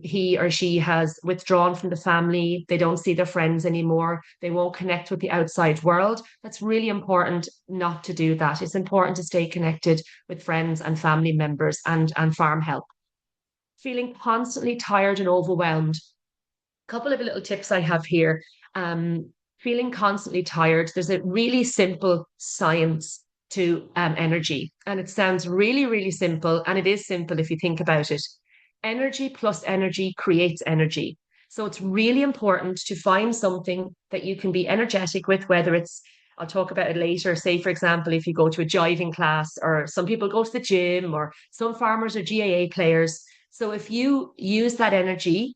he or she has withdrawn from the family, they don't see their friends anymore, they won't connect with the outside world. That's really important not to do that. It's important to stay connected with friends and family members and farm help. Feeling constantly tired and overwhelmed. A couple of little tips I have here. Feeling constantly tired, there's a really simple science to energy. And it sounds really, really simple. And it is simple if you think about it. Energy plus energy creates energy. So it's really important to find something that you can be energetic with, whether it's, I'll talk about it later. Say, for example, if you go to a jiving class, or some people go to the gym, or some farmers are GAA players. So if you use that energy,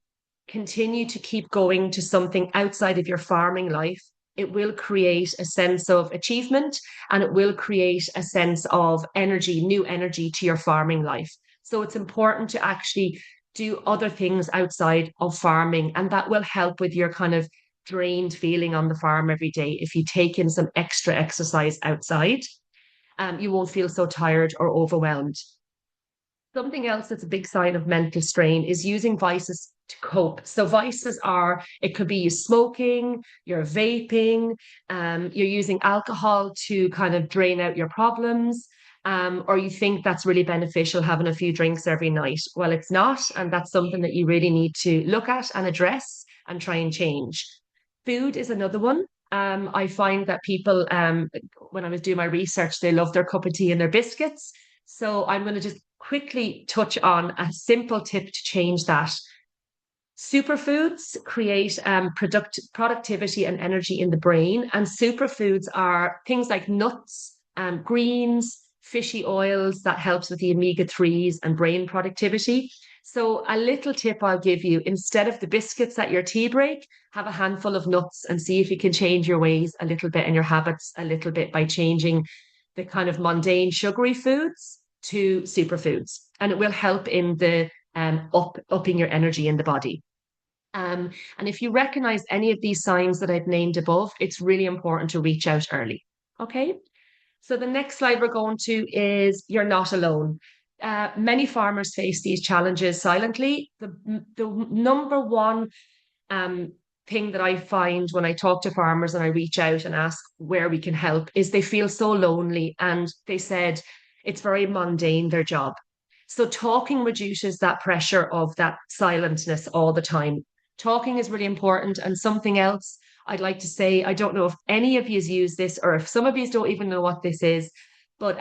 continue to keep going to something outside of your farming life, it will create a sense of achievement, and it will create a sense of energy, new energy to your farming life. So it's important to actually do other things outside of farming, and that will help with your kind of drained feeling on the farm every day. If you take in some extra exercise outside, you won't feel so tired or overwhelmed. Something else that's a big sign of mental strain is using vices to cope. So vices are, it could be you smoking, you're vaping, you're using alcohol to kind of drain out your problems, or you think that's really beneficial, having a few drinks every night. Well, it's not, and that's something that you really need to look at and address and try and change. Food is another one. I find that people, when I was doing my research, they love their cup of tea and their biscuits. So I'm going to just quickly touch on a simple tip to change that. Superfoods create productivity and energy in the brain, and superfoods are things like nuts, greens, fishy oils that helps with the omega-3s and brain productivity. So a little tip I'll give you, instead of the biscuits at your tea break, have a handful of nuts and see if you can change your ways a little bit and your habits a little bit by changing the kind of mundane sugary foods to superfoods. And it will help in the upping your energy in the body. And if you recognize any of these signs that I've named above, it's really important to reach out early. Okay. So the next slide we're going to is you're not alone. Many farmers face these challenges silently. The number one thing that I find when I talk to farmers and I reach out and ask where we can help is they feel so lonely, and they said it's very mundane, their job. So talking reduces that pressure of that silentness all the time. Talking is really important. And something else I'd like to say, I don't know if any of you use this, or if some of you don't even know what this is, but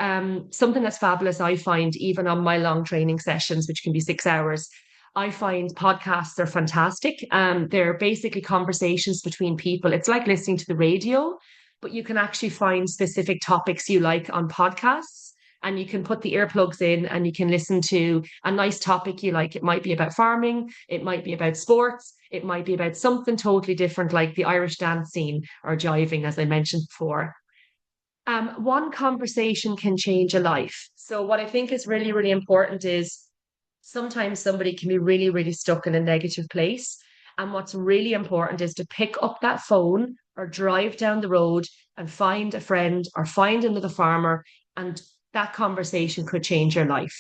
something that's fabulous, I find, even on my long training sessions, which can be 6 hours, I find podcasts are fantastic. They're basically conversations between people. It's like listening to the radio, but you can actually find specific topics you like on podcasts, and you can put the earplugs in and you can listen to a nice topic you like. It might be about farming, it might be about sports, it might be about something totally different, like the Irish dance scene or jiving, as I mentioned before. One conversation can change a life. So what I think is really, really important is sometimes somebody can be really, really stuck in a negative place. And what's really important is to pick up that phone or drive down the road and find a friend or find another farmer, and that conversation could change your life.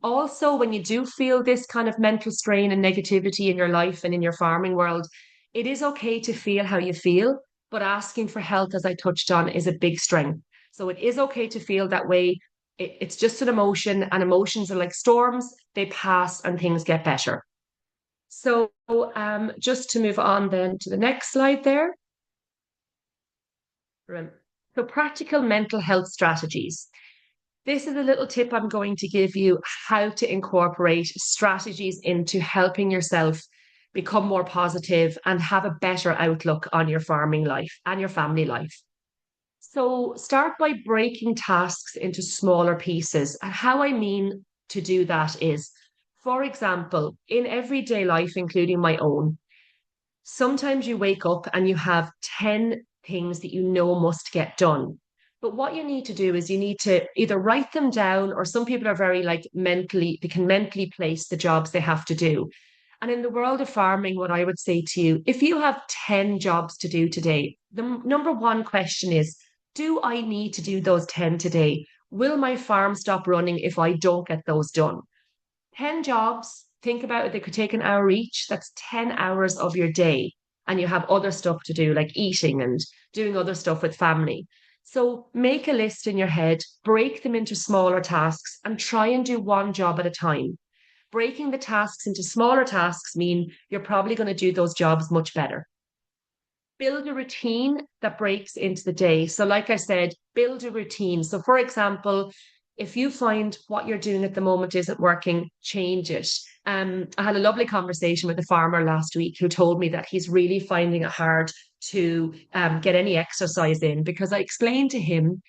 Also, when you do feel this kind of mental strain and negativity in your life and in your farming world, it is okay to feel how you feel, but asking for help, as I touched on, is a big strength. So it is okay to feel that way. It's just an emotion, and emotions are like storms. They pass and things get better. So just to move on then to the next slide there. So practical mental health strategies. This is a little tip I'm going to give you, how to incorporate strategies into helping yourself become more positive and have a better outlook on your farming life and your family life. So start by breaking tasks into smaller pieces. And how I mean to do that is, for example, in everyday life, including my own, sometimes you wake up and you have 10 things that you know must get done. But what you need to do is you need to either write them down, or some people are very like mentally, they can mentally place the jobs they have to do. And in the world of farming, what I would say to you, if you have 10 jobs to do today, the number one question is, do I need to do those 10 today? Will my farm stop running if I don't get those done? 10 jobs, think about it, they could take an hour each. That's 10 hours of your day. And you have other stuff to do, like eating and doing other stuff with family. So make a list in your head, break them into smaller tasks, and try and do one job at a time. Breaking the tasks into smaller tasks mean you're probably going to do those jobs much better. Build a routine that breaks into the day. So like I said, build a routine. So for example, if you find what you're doing at the moment isn't working, change it. I had a lovely conversation with a farmer last week who told me that he's really finding it hard to get any exercise in, because I explained to him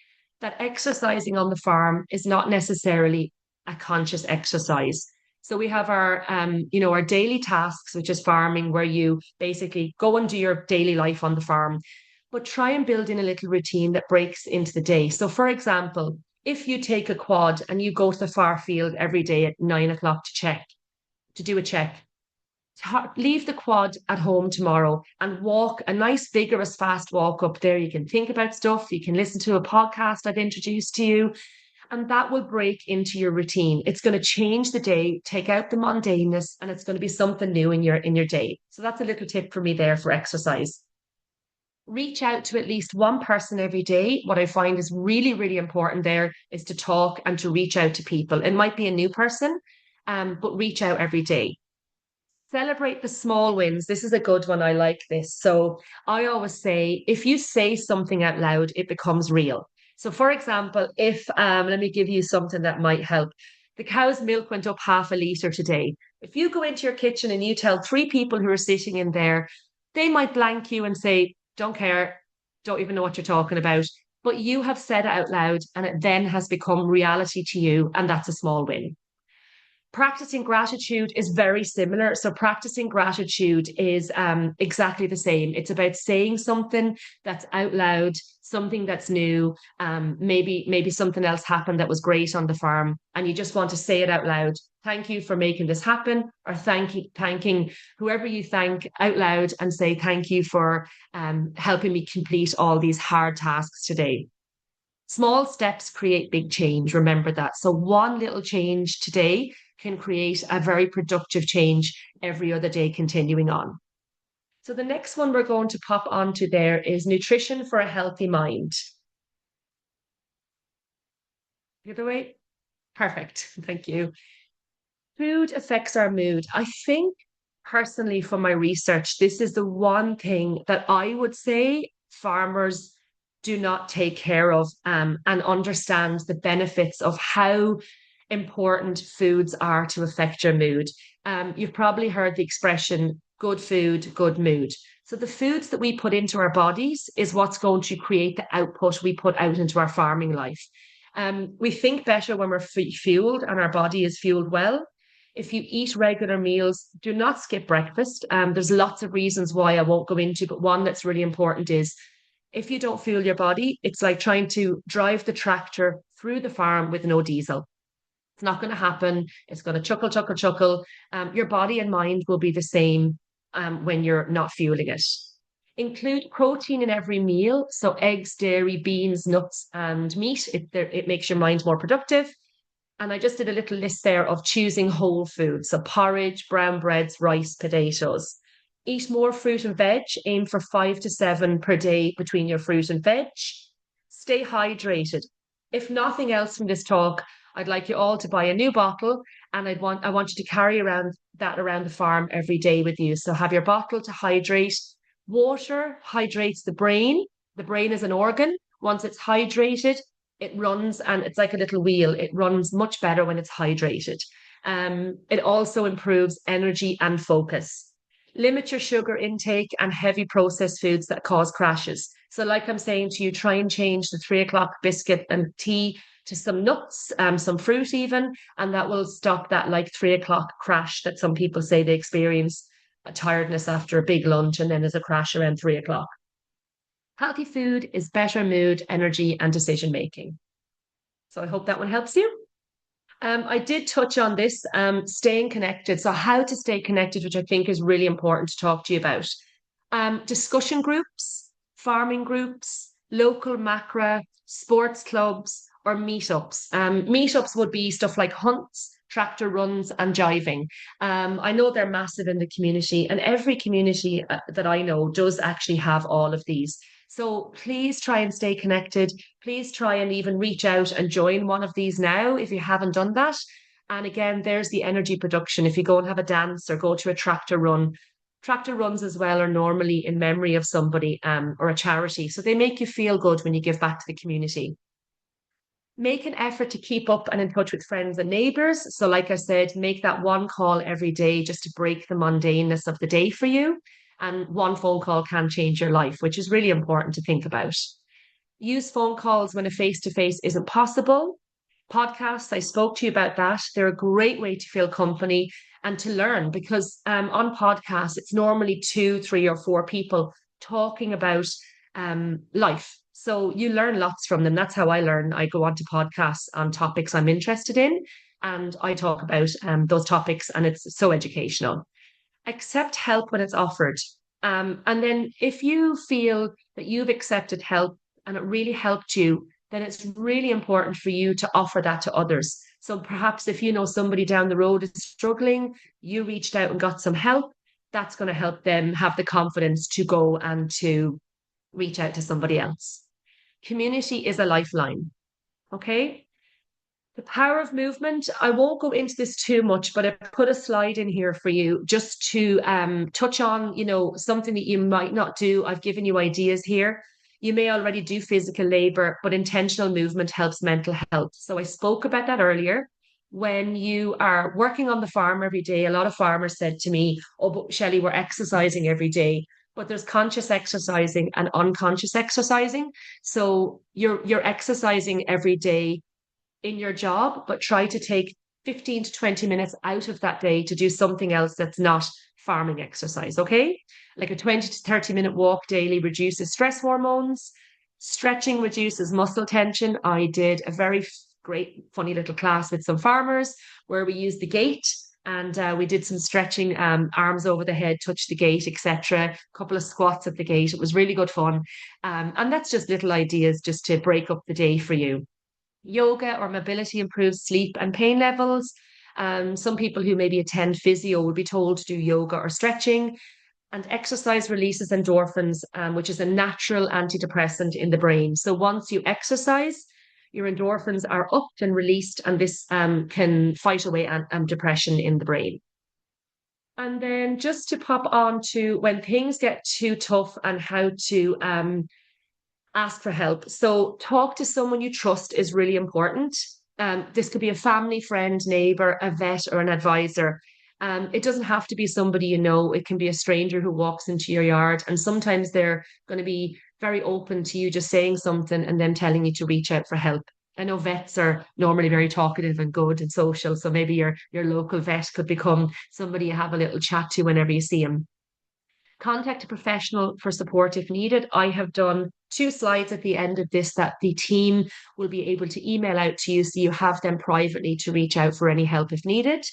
that exercising on the farm is not necessarily a conscious exercise. So we have our, our daily tasks, which is farming, where you basically go and do your daily life on the farm, but try and build in a little routine that breaks into the day. So for example, if you take a quad and you go to the far field every day at 9 o'clock to do a check, leave the quad at home tomorrow and walk a nice, vigorous, fast walk up there. You can think about stuff. You can listen to a podcast I've introduced to you, and that will break into your routine. It's going to change the day, take out the mundaneness, and it's going to be something new in your day. So that's a little tip for me there for exercise. Reach out to at least one person every day. What I find is really, really important there is to talk and to reach out to people. It might be a new person, but reach out every day. Celebrate the small wins. This is a good one. I like this. So I always say, if you say something out loud, it becomes real. So for example, if, let me give you something that might help. The cow's milk went up 0.5 litre today. If you go into your kitchen and you tell 3 people who are sitting in there, they might blank you and say, don't care, don't even know what you're talking about. But you have said it out loud and it then has become reality to you. And that's a small win. Practicing gratitude is very similar. So practicing gratitude is exactly the same. It's about saying something that's out loud, something that's new. Maybe something else happened that was great on the farm, and you just want to say it out loud. Thank you for making this happen, or thanking whoever you thank out loud, and say thank you for helping me complete all these hard tasks today. Small steps create big change. Remember that. So one little change today can create a very productive change every other day continuing on. So the next one we're going to pop onto there is nutrition for a healthy mind. The other way? Perfect. Thank you. Food affects our mood. I think personally from my research, this is the one thing that I would say farmers do not take care of and understand the benefits of how important foods are to affect your mood. You've probably heard the expression, good food, good mood. So the foods that we put into our bodies is what's going to create the output we put out into our farming life. We think better when we're fueled and our body is fueled well. If you eat regular meals, do not skip breakfast. There's lots of reasons why I won't go into, but one that's really important is if you don't fuel your body, it's like trying to drive the tractor through the farm with no diesel. It's not going to happen. It's going to chuckle, chuckle, chuckle. Your body and mind will be the same when you're not fueling it. Include protein in every meal. So eggs, dairy, beans, nuts, and meat. It makes your mind more productive. And I just did a little list there of choosing whole foods. So porridge, brown breads, rice, potatoes. Eat more fruit and veg. Aim for 5 to 7 per day between your fruit and veg. Stay hydrated. If nothing else from this talk, I'd like you all to buy a new bottle, and I want you to carry around the farm every day with you. So have your bottle to hydrate. Water hydrates the brain. The brain is an organ. Once it's hydrated, it runs, and it's like a little wheel. It runs much better when it's hydrated. It also improves energy and focus. Limit your sugar intake and heavy processed foods that cause crashes. So like I'm saying to you, try and change the 3 o'clock biscuit and tea to some nuts, some fruit even, and that will stop that like 3 o'clock crash that some people say they experience, a tiredness after a big lunch, and then there's a crash around 3 o'clock. Healthy food is better mood, energy, and decision making. So I hope that one helps you. I did touch on this, staying connected. So how to stay connected, which I think is really important to talk to you about. Discussion groups, farming groups, local macra, sports clubs, or meetups. Meetups would be stuff like hunts, tractor runs, and jiving. I know they're massive in the community, and every community that I know does actually have all of these. So please try and stay connected. Please try and even reach out and join one of these now if you haven't done that. And again, there's the energy production. If you go and have a dance or go to a tractor run, Tractor runs as well are normally in memory of somebody or a charity. So they make you feel good when you give back to the community. Make an effort to keep up and in touch with friends and neighbours. So like I said, make that one call every day just to break the mundaneness of the day for you. And one phone call can change your life, which is really important to think about. Use phone calls when a face-to-face isn't possible. Podcasts, I spoke to you about that. They're a great way to feel company and to learn, because on podcasts, it's normally 2, 3, or 4 people talking about life. So you learn lots from them. That's how I learn. I go on to podcasts on topics I'm interested in, and I talk about those topics, and it's so educational. Accept help when it's offered. And then if you feel that you've accepted help and it really helped you, then it's really important for you to offer that to others. So perhaps if you know somebody down the road is struggling, you reached out and got some help, that's going to help them have the confidence to go and to reach out to somebody else. Community is a lifeline. Okay. The power of movement. I won't go into this too much, but I put a slide in here for you just to touch on, something that you might not do. I've given you ideas here. You may already do physical labor, but intentional movement helps mental health. So I spoke about that earlier. When you are working on the farm every day, a lot of farmers said to me, "Oh, but Shelly, we're exercising every day." But there's conscious exercising and unconscious exercising. So you're exercising every day in your job, but try to take 15 to 20 minutes out of that day to do something else that's not farming exercise, okay? Like a 20 to 30-minute walk daily reduces stress hormones. Stretching reduces muscle tension. I did a very great, funny little class with some farmers where we used the gate, and we did some stretching, arms over the head, touch the gate, etc. A couple of squats at the gate. It was really good fun. And that's just little ideas just to break up the day for you. Yoga or mobility improves sleep and pain levels. Some people who maybe attend physio will be told to do yoga or stretching. And exercise releases endorphins, which is a natural antidepressant in the brain. So once you exercise, your endorphins are upped and released, and this can fight away depression in the brain. And then just to pop on to when things get too tough and how to ask for help. So talk to someone you trust is really important. This could be a family, friend, neighbor, a vet, or an advisor. It doesn't have to be somebody you know. It can be a stranger who walks into your yard, and sometimes they're going to be very open to you just saying something and then telling you to reach out for help. I know vets are normally very talkative and good and social, so maybe your local vet could become somebody you have a little chat to whenever you see them. Contact a professional for support if needed. I have done 2 slides at the end of this that the team will be able to email out to you, so you have them privately to reach out for any help if needed.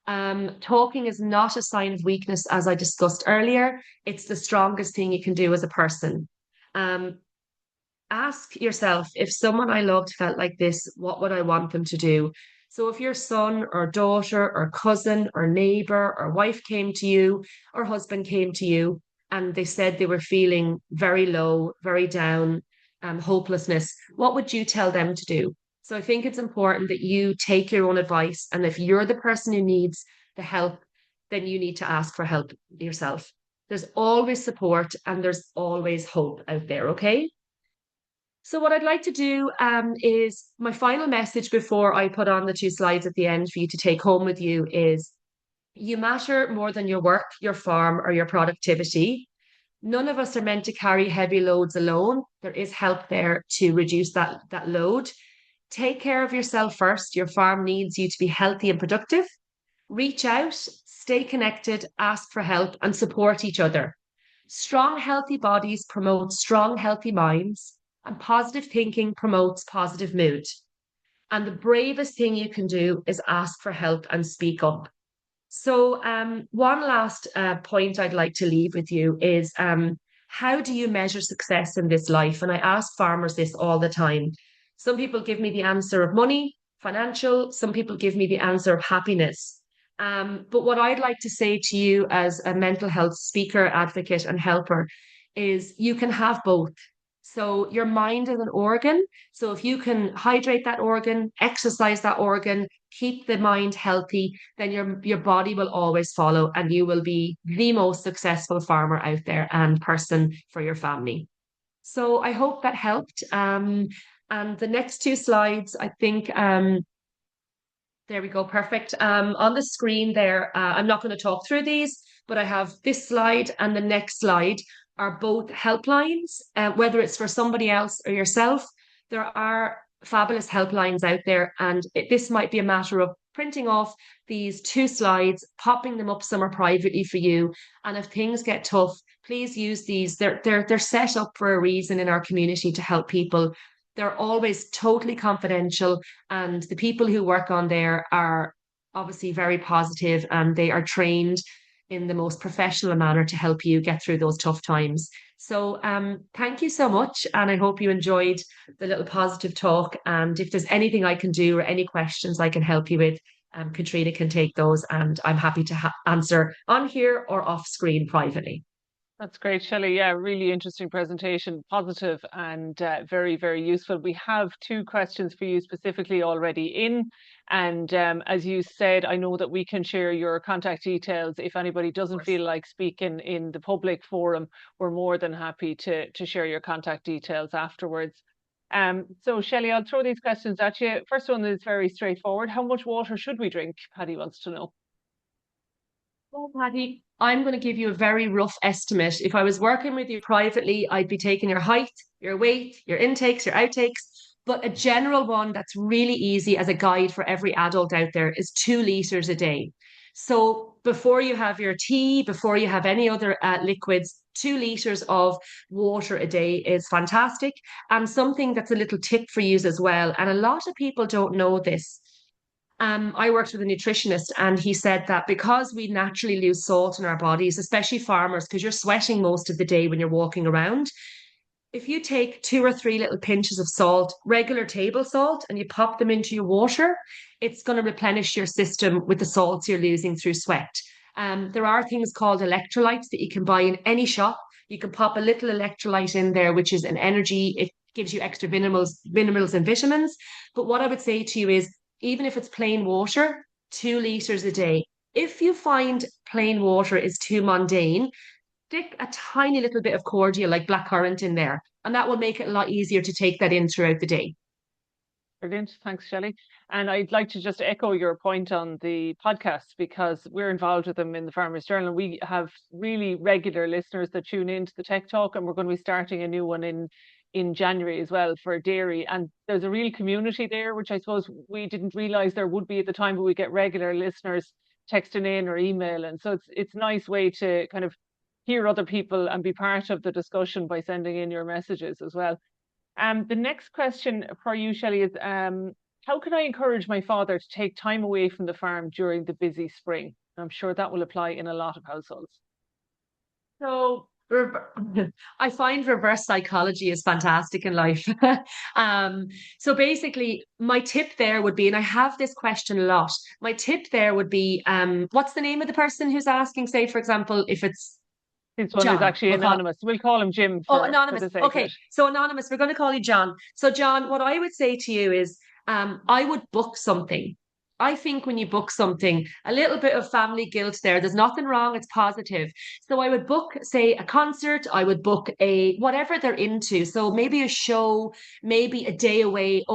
Talking is not a sign of weakness, as I discussed earlier. It's the strongest thing you can do as a person. Ask yourself, if someone I loved felt like this, what would I want them to do? So if your son or daughter or cousin or neighbor or wife came to you or husband came to you and they said they were feeling very low, very down, hopelessness, what would you tell them to do? So I think it's important that you take your own advice. And if you're the person who needs the help, then you need to ask for help yourself. There's always support and there's always hope out there, okay? So what I'd like to do is my final message before I put on the 2 slides at the end for you to take home with you is you matter more than your work, your farm, or your productivity. None of us are meant to carry heavy loads alone. There is help there to reduce that load. Take care of yourself first. Your farm needs you to be healthy and productive. Reach out, stay connected, ask for help, and support each other. Strong, healthy bodies promote strong, healthy minds. And positive thinking promotes positive mood. And the bravest thing you can do is ask for help and speak up. So one last point I'd like to leave with you is how do you measure success in this life? And I ask farmers this all the time. Some people give me the answer of money, financial. Some people give me the answer of happiness. But what I'd like to say to you as a mental health speaker, advocate, and helper is you can have both. So your mind is an organ. So if you can hydrate that organ, exercise that organ, keep the mind healthy, then your body will always follow and you will be the most successful farmer out there and person for your family. So I hope that helped. And the next two slides, I think, there we go, perfect. On the screen there, I'm not going to talk through these, but I have this slide and the next slide are both helplines, whether it's for somebody else or yourself. There are fabulous helplines out there, and this might be a matter of printing off these two slides, popping them up somewhere privately for you. And if things get tough, please use these. They're set up for a reason in our community to help people. They're always totally confidential, and the people who work on there are obviously very positive and they are trained in the most professional manner to help you get through those tough times. So thank you so much, and I hope you enjoyed the little positive talk. And if there's anything I can do or any questions I can help you with, Caitríona can take those, and I'm happy to answer on here or off screen privately. That's great, Shelley. Yeah, really interesting presentation, positive and very, very useful. We have two questions for you specifically already in. And as you said, I know that we can share your contact details. If anybody doesn't feel like speaking in the public forum, we're more than happy to share your contact details afterwards. So Shelley, I'll throw these questions at you. First one is very straightforward. How much water should we drink? Paddy wants to know. Well, Paddy, I'm going to give you a very rough estimate. If I was working with you privately, I'd be taking your height, your weight, your intakes, your outtakes. But a general one that's really easy as a guide for every adult out there is 2 liters a day. So before you have your tea, before you have any other liquids, 2 liters of water a day is fantastic. And something that's a little tip for you as well. And a lot of people don't know this. I worked with a nutritionist and he said that because we naturally lose salt in our bodies, especially farmers, because you're sweating most of the day when you're walking around, if you take 2 or 3 little pinches of salt, regular table salt, and you pop them into your water, it's going to replenish your system with the salts you're losing through sweat. There are things called electrolytes that you can buy in any shop. You can pop a little electrolyte in there, which is an energy. It gives you extra minerals and vitamins. But what I would say to you is, even if it's plain water, 2 liters a day. If you find plain water is too mundane, stick a tiny little bit of cordial like blackcurrant in there, and that will make it a lot easier to take that in throughout the day. Brilliant. Thanks, Shelley. And I'd like to just echo your point on the podcast because we're involved with them in the Farmers Journal. We have really regular listeners that tune into the Tech Talk, and we're going to be starting a new one in January as well for dairy. And there's a real community there, which I suppose we didn't realize there would be at the time, but we get regular listeners texting in or email. And so it's a nice way to kind of hear other people and be part of the discussion by sending in your messages as well. The next question for you, Shelley, is how can I encourage my father to take time away from the farm during the busy spring? I'm sure that will apply in a lot of households. So I find reverse psychology is fantastic in life. So basically, my tip there would be, and I have this question a lot, my tip there would be, what's the name of the person who's asking, say, for example, if it's This one John, is actually anonymous. We'll call him Jim. Anonymous. For Okay, so anonymous, we're going to call you John. So John, what I would say to you is, I would book something. I think when you book something, a little bit of family guilt there. There's nothing wrong. It's positive. So I would book, say, a concert. I would book a whatever they're into. So maybe a show, maybe a day away.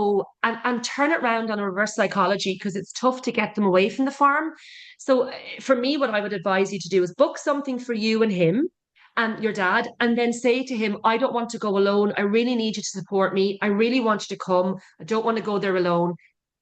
And turn it around on a reverse psychology because it's tough to get them away from the farm. So for me, what I would advise you to do is book something for you and him and your dad, and then say to him, I don't want to go alone. I really need you to support me. I really want you to come. I don't want to go there alone.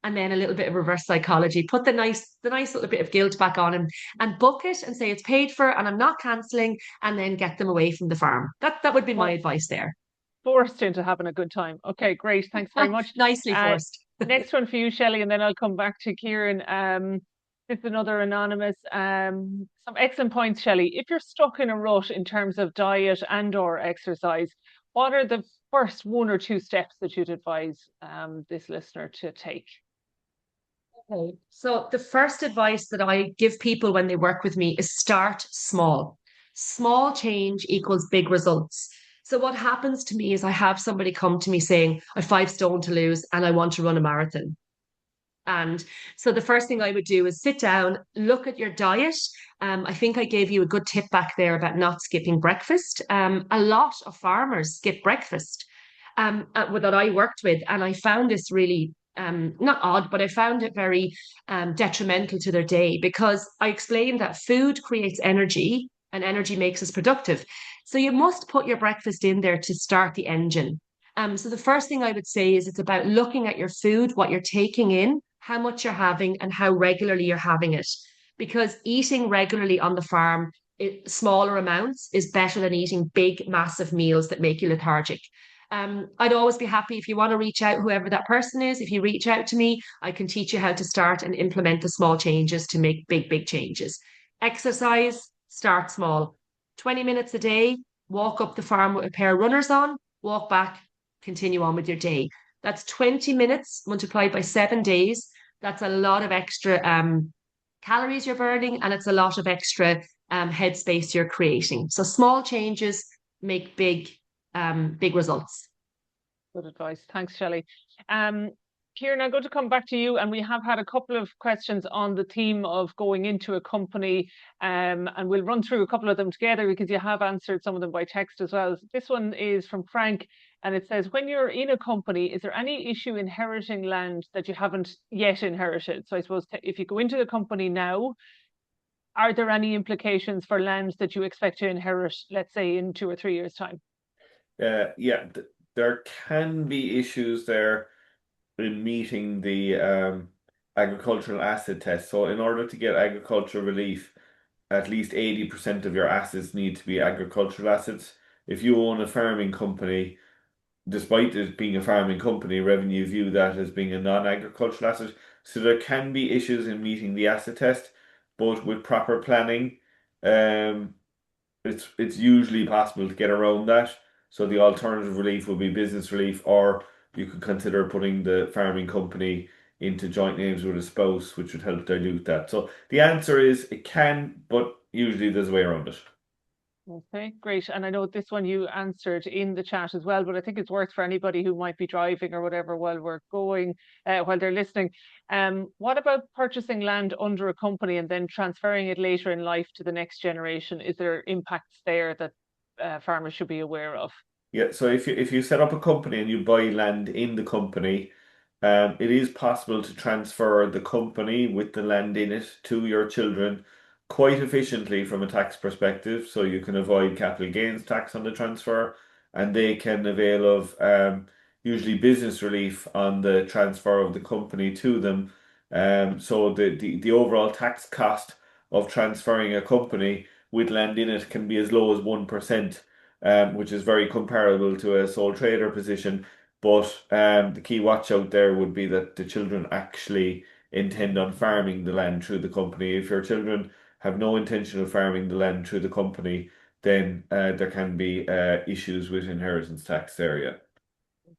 And then a little bit of reverse psychology, put the nice little bit of guilt back on him and book it and say it's paid for and I'm not cancelling, and then get them away from the farm. That would be my advice there. Forced into having a good time. Okay, great. Thanks very much. Nicely forced. Next one for you, Shelley, and then I'll come back to Kieran. This is another anonymous. Some excellent points, Shelley. If you're stuck in a rut in terms of diet and or exercise, what are the first 1 or 2 steps that you'd advise this listener to take? Okay, so the first advice that I give people when they work with me is start small. Small change equals big results. So what happens to me is I have somebody come to me saying, I've 5 stone to lose and I want to run a marathon. And so the first thing I would do is sit down, look at your diet. I think I gave you a good tip back there about not skipping breakfast. A lot of farmers skip breakfast that I worked with, and I found this really not odd, but I found it very detrimental to their day because I explained that food creates energy and energy makes us productive. So you must put your breakfast in there to start the engine. So the first thing I would say is it's about looking at your food, what you're taking in, how much you're having, and how regularly you're having it. Because eating regularly on the farm, smaller amounts, is better than eating big, massive meals that make you lethargic. I'd always be happy if you want to reach out, whoever that person is. If you reach out to me, I can teach you how to start and implement the small changes to make big, big changes. Exercise, start small. 20 minutes a day, walk up the farm with a pair of runners on, walk back, continue on with your day. That's 20 minutes multiplied by 7 days. That's a lot of extra calories you're burning, and it's a lot of extra headspace you're creating. So small changes make big results. Good advice. Thanks, Shelley. Kieran, I'm going to come back to you, and we have had a couple of questions on the theme of going into a company, and we'll run through a couple of them together because you have answered some of them by text as well. This one is from Frank, and it says, when you're in a company, is there any issue inheriting land that you haven't yet inherited? So I suppose if you go into the company now, are there any implications for land that you expect to inherit, let's say, in 2 or 3 years' time? Yeah, there can be issues there in meeting the agricultural asset test. So in order to get agricultural relief, at least 80% of your assets need to be agricultural assets. If you own a farming company, despite it being a farming company, revenue view that as being a non-agricultural asset. So there can be issues in meeting the asset test, but with proper planning, um, it's usually possible to get around that. So the alternative relief would be business relief, or you could consider putting the farming company into joint names with a spouse, which would help dilute that. So the answer is it can, but usually there's a way around it. Okay, great. And I know this one you answered in the chat as well, but I think it's worth for anybody who might be driving or whatever while we're going, while they're listening. What about purchasing land under a company and then transferring it later in life to the next generation? Is there impacts there that farmers should be aware of? Yeah, so if you set up a company and you buy land in the company, it is possible to transfer the company with the land in it to your children quite efficiently from a tax perspective. So you can avoid capital gains tax on the transfer, and they can avail of usually business relief on the transfer of the company to them. So the overall tax cost of transferring a company with land in it can be as low as 1%, which is very comparable to a sole trader position. But the key watch out there would be that the children actually intend on farming the land through the company. If your children have no intention of farming the land through the company, then there can be issues with inheritance tax there, yeah.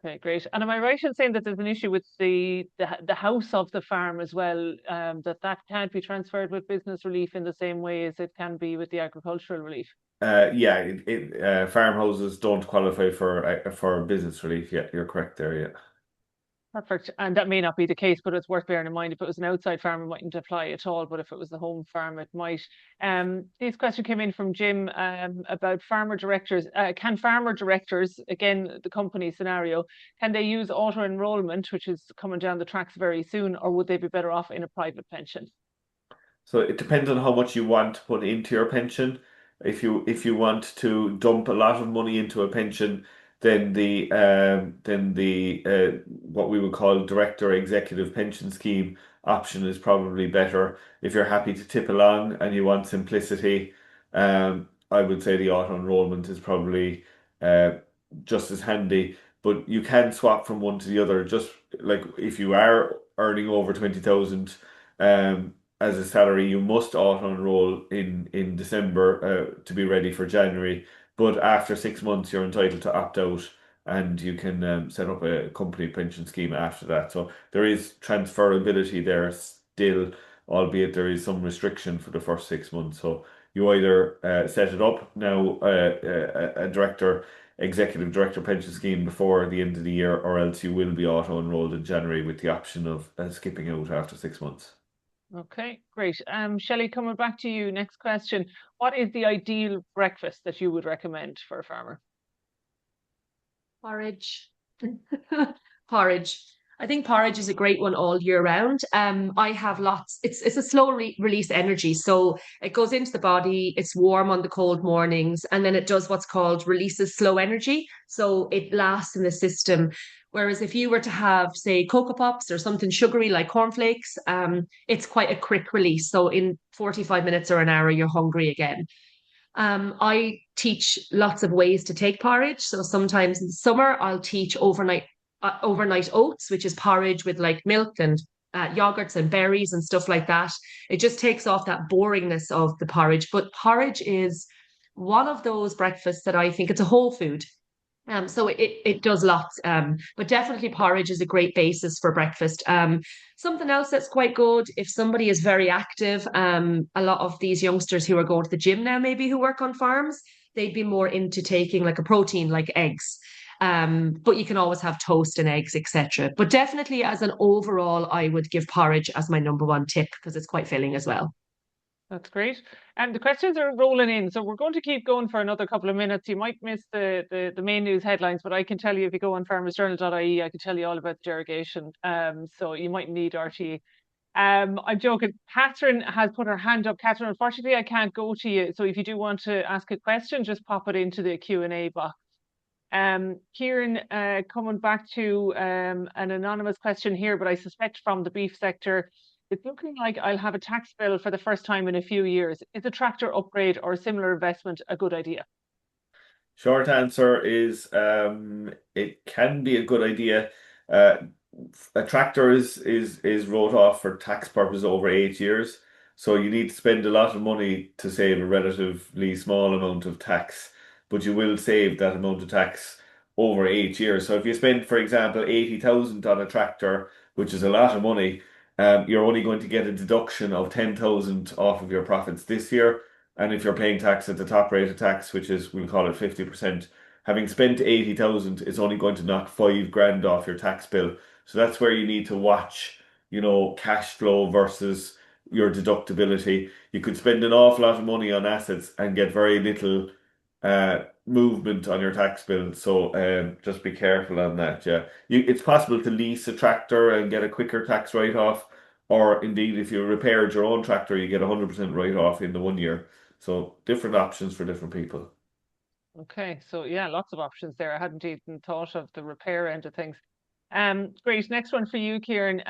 Okay, great. And am I right in saying that there's an issue with the house of the farm as well, that can't be transferred with business relief in the same way as it can be with the agricultural relief? Yeah, farmhouses don't qualify for business relief. Yeah, you're correct there, yeah. Perfect. And that may not be the case, but it's worth bearing in mind. If it was an outside farm, it mightn't apply at all, but if it was the home farm, it might. This question came in from Jim about farmer directors. Can farmer directors, again, the company scenario, can they use auto enrollment, which is coming down the tracks very soon, or would they be better off in a private pension? So it depends on how much you want to put into your pension. If you want to dump a lot of money into a pension, then the what we would call director executive pension scheme option is probably better. If you're happy to tip along and you want simplicity, I would say the auto enrollment is probably uh, just as handy. But you can swap from one to the other. Just like if you are earning over 20,000 as a salary, you must auto enroll in December to be ready for January. But after 6 months, you're entitled to opt out, and you can set up a company pension scheme after that. So there is transferability there still, albeit there is some restriction for the first 6 months. So you either set it up now, a director executive director pension scheme before the end of the year, or else you will be auto-enrolled in January with the option of skipping out after 6 months. Okay, great. Shelley, coming back to you, next question. What is the ideal breakfast that you would recommend for a farmer? Porridge. Porridge. I think porridge is a great one all year round. I have lots. It's a slow release energy, so it goes into the body. It's warm on the cold mornings, and then it does what's called releases slow energy, so it lasts in the system. Whereas if you were to have, say, Cocoa Pops or something sugary like cornflakes, it's quite a quick release. So in 45 minutes or an hour, you're hungry again. I teach lots of ways to take porridge. So sometimes in the summer, I'll teach overnight oats, which is porridge with like milk and yogurts and berries and stuff like that. It just takes off that boringness of the porridge. But porridge is one of those breakfasts that I think it's a whole food. So it does lots, but definitely porridge is a great basis for breakfast. Something else that's quite good if somebody is very active. A lot of these youngsters who are going to the gym now, maybe who work on farms, they'd be more into taking like a protein, like eggs. But you can always have toast and eggs, etc. But definitely, as an overall, I would give porridge as my number one tip because it's quite filling as well. That's great. And the questions are rolling in. So we're going to keep going for another couple of minutes. You might miss the main news headlines, but I can tell you if you go on farmersjournal.ie, I can tell you all about the derogation. So you might need RTE. I'm joking. Catherine has put her hand up. Catherine, unfortunately, I can't go to you. So if you do want to ask a question, just pop it into the Q&A box. Kieran, coming back to an anonymous question here, but I suspect from the beef sector. It's looking like I'll have a tax bill for the first time in a few years. Is a tractor upgrade or a similar investment a good idea? Short answer is it can be a good idea. Uh, a tractor is wrote off for tax purposes over 8 years, so you need to spend a lot of money to save a relatively small amount of tax, but you will save that amount of tax over 8 years. So if you spend, for example, 80,000 on a tractor, which is a lot of money, you're only going to get a deduction of 10,000 off of your profits this year. And if you're paying tax at the top rate of tax, which is, we'll call it 50%, having spent 80,000 is only going to knock 5 grand off your tax bill. So that's where you need to watch, cash flow versus your deductibility. You could spend an awful lot of money on assets and get very little movement on your tax bill. So just be careful on that. Yeah, it's possible to lease a tractor and get a quicker tax write-off, or indeed, if you repaired your own tractor, you get 100% write-off in the 1 year. So different options for different people. Okay, so yeah, lots of options there. I hadn't even thought of the repair end of things. Great. Next one for you, Kieran.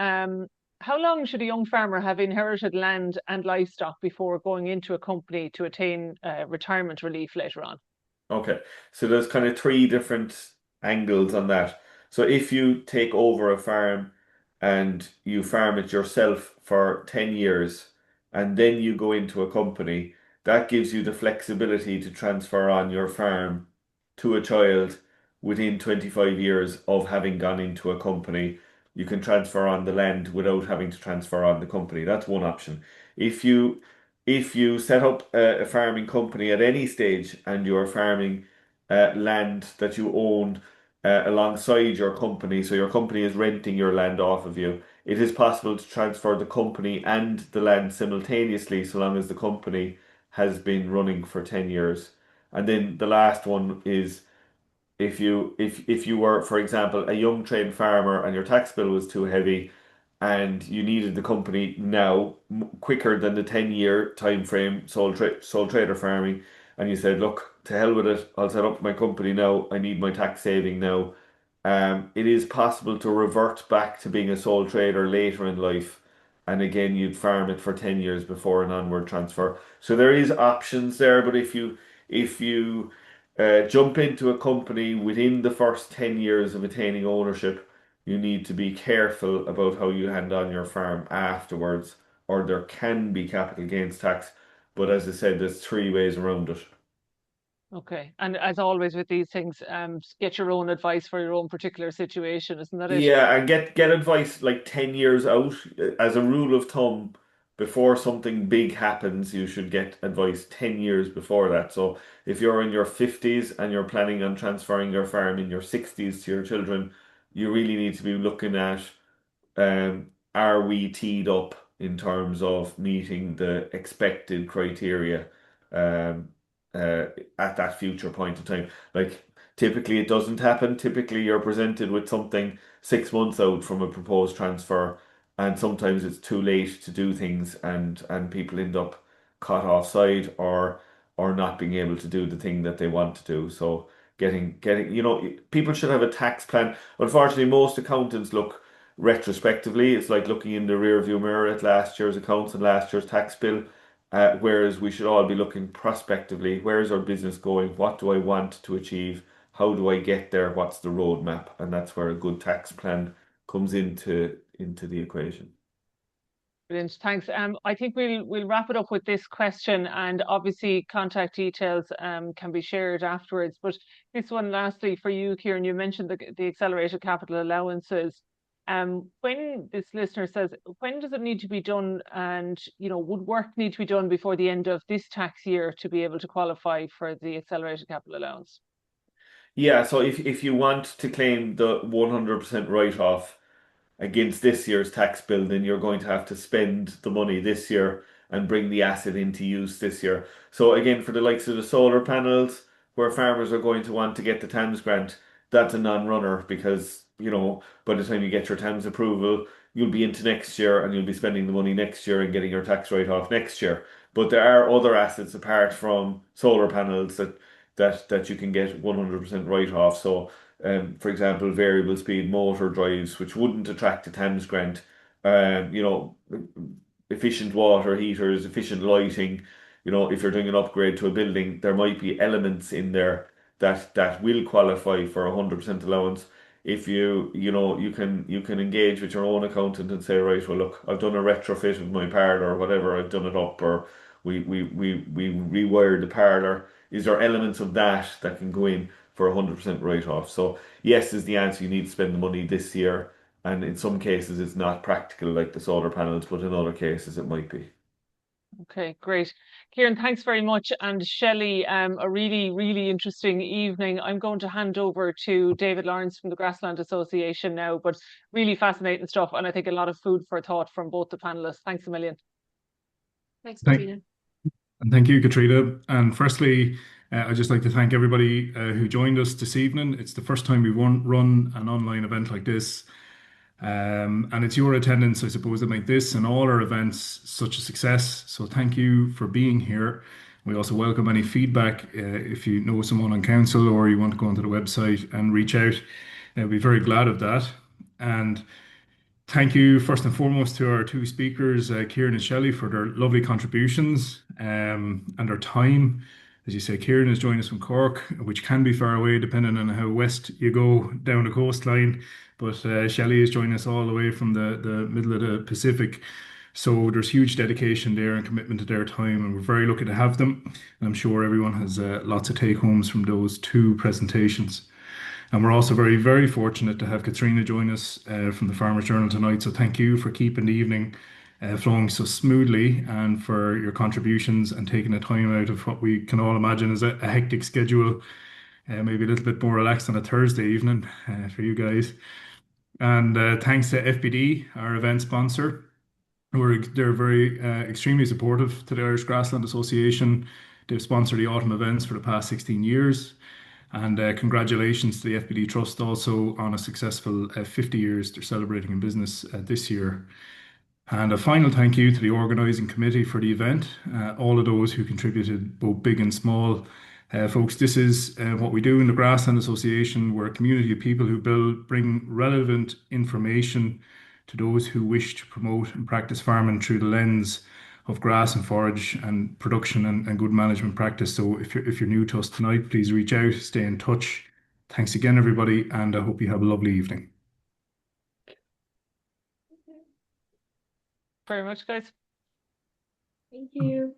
How long should a young farmer have inherited land and livestock before going into a company to attain retirement relief later on? Okay, so there's kind of three different angles on that. So if you take over a farm and you farm it yourself for 10 years and then you go into a company, that gives you the flexibility to transfer on your farm to a child within 25 years of having gone into a company. You can transfer on the land without having to transfer on the company. That's one option. If you if you set up a farming company at any stage and you're farming land that you own alongside your company, so your company is renting your land off of you, it is possible to transfer the company and the land simultaneously so long as the company has been running for 10 years. And then the last one is if you were, for example, a young trained farmer and your tax bill was too heavy and you needed the company now quicker than the 10-year time frame sole trader farming, and you said, look, to hell with it, I'll set up my company now, I need my tax saving now. It is possible to revert back to being a sole trader later in life, and again you'd farm it for 10 years before an onward transfer. So there is options there, but if you jump into a company within the first 10 years of attaining ownership, you need to be careful about how you hand on your farm afterwards, or there can be capital gains tax. But as I said, there's three ways around it. Okay, and as always with these things, get your own advice for your own particular situation, isn't that it? Yeah, and get advice like 10 years out. As a rule of thumb, before something big happens, you should get advice 10 years before that. So if you're in your 50s and you're planning on transferring your farm in your 60s to your children, you really need to be looking at, are we teed up in terms of meeting the expected criteria um, uh, at that future point in time? Like, typically it doesn't happen. Typically you're presented with something 6 months out from a proposed transfer, and sometimes it's too late to do things, and people end up caught offside, or not being able to do the thing that they want to do. So getting people should have a tax plan. Unfortunately, most accountants look retrospectively. It's like looking in the rear view mirror at last year's accounts and last year's tax bill. Whereas we should all be looking prospectively. Where is our business going? What do I want to achieve? How do I get there? What's the roadmap? And that's where a good tax plan comes into the equation. Brilliant, thanks. I think we'll wrap it up with this question, and obviously contact details can be shared afterwards. But this one, lastly, for you, Kieran, you mentioned the accelerated capital allowances. When this listener says, when does it need to be done, and would work need to be done before the end of this tax year to be able to qualify for the accelerated capital allowance? Yeah, so if you want to claim the 100% write-off against this year's tax bill, then you're going to have to spend the money this year and bring the asset into use this year. So again, for the likes of the solar panels, where farmers are going to want to get the TAMS grant, that's a non-runner, because, by the time you get your TAMS approval, you'll be into next year and you'll be spending the money next year and getting your tax write-off next year. But there are other assets apart from solar panels that you can get 100% write-off. So for example, variable speed motor drives, which wouldn't attract a TAMS grant, um, efficient water heaters, efficient lighting. If you're doing an upgrade to a building, there might be elements in there that will qualify for 100% allowance. If you can engage with your own accountant and say, right, well, look, I've done a retrofit of my parlour or whatever, I've done it up, or we rewired the parlour. Is there elements of that can go in for 100% write-off? So yes is the answer. You need to spend the money this year, and in some cases it's not practical, like the solar panels, but in other cases it might be. Okay, great. Kieran, thanks very much. And Shelley, a really, really interesting evening. I'm going to hand over to David Lawrence from the Grassland Association now, but really fascinating stuff. And I think a lot of food for thought from both the panelists. Thanks a million. Thanks, Thank, Katrina. and thank you, Caitríona. And firstly, I'd just like to thank everybody who joined us this evening. It's the first time we've run an online event like this. And it's your attendance, I suppose, that make this and all our events such a success. So thank you for being here. We also welcome any feedback. If you know someone on council or you want to go onto the website and reach out, we'll be very glad of that. And thank you first and foremost to our two speakers, Kieran and Shelley, for their lovely contributions and their time. As you say, Kieran is joining us from Cork, which can be far away depending on how west you go down the coastline. But Shelley is joining us all the way from the middle of the Pacific. So there's huge dedication there and commitment to their time, and we're very lucky to have them. And I'm sure everyone has lots of take homes from those two presentations. And we're also very, very fortunate to have Caitríona join us from the Farmers Journal tonight. So thank you for keeping the evening flowing so smoothly, and for your contributions and taking the time out of what we can all imagine is a hectic schedule, maybe a little bit more relaxed on a Thursday evening for you guys. And thanks to FBD, our event sponsor. They're very extremely supportive to the Irish Grassland Association. They've sponsored the autumn events for the past 16 years. And congratulations to the FBD Trust also on a successful 50 years. They're celebrating in business this year. And a final thank you to the organising committee for the event, all of those who contributed, both big and small. Folks, this is what we do in the Grassland Association. We're a community of people who bring relevant information to those who wish to promote and practice farming through the lens of grass and forage and production and good management practice. So if you're new to us tonight, please reach out, stay in touch. Thanks again, everybody, and I hope you have a lovely evening. Very much, guys. Thank you.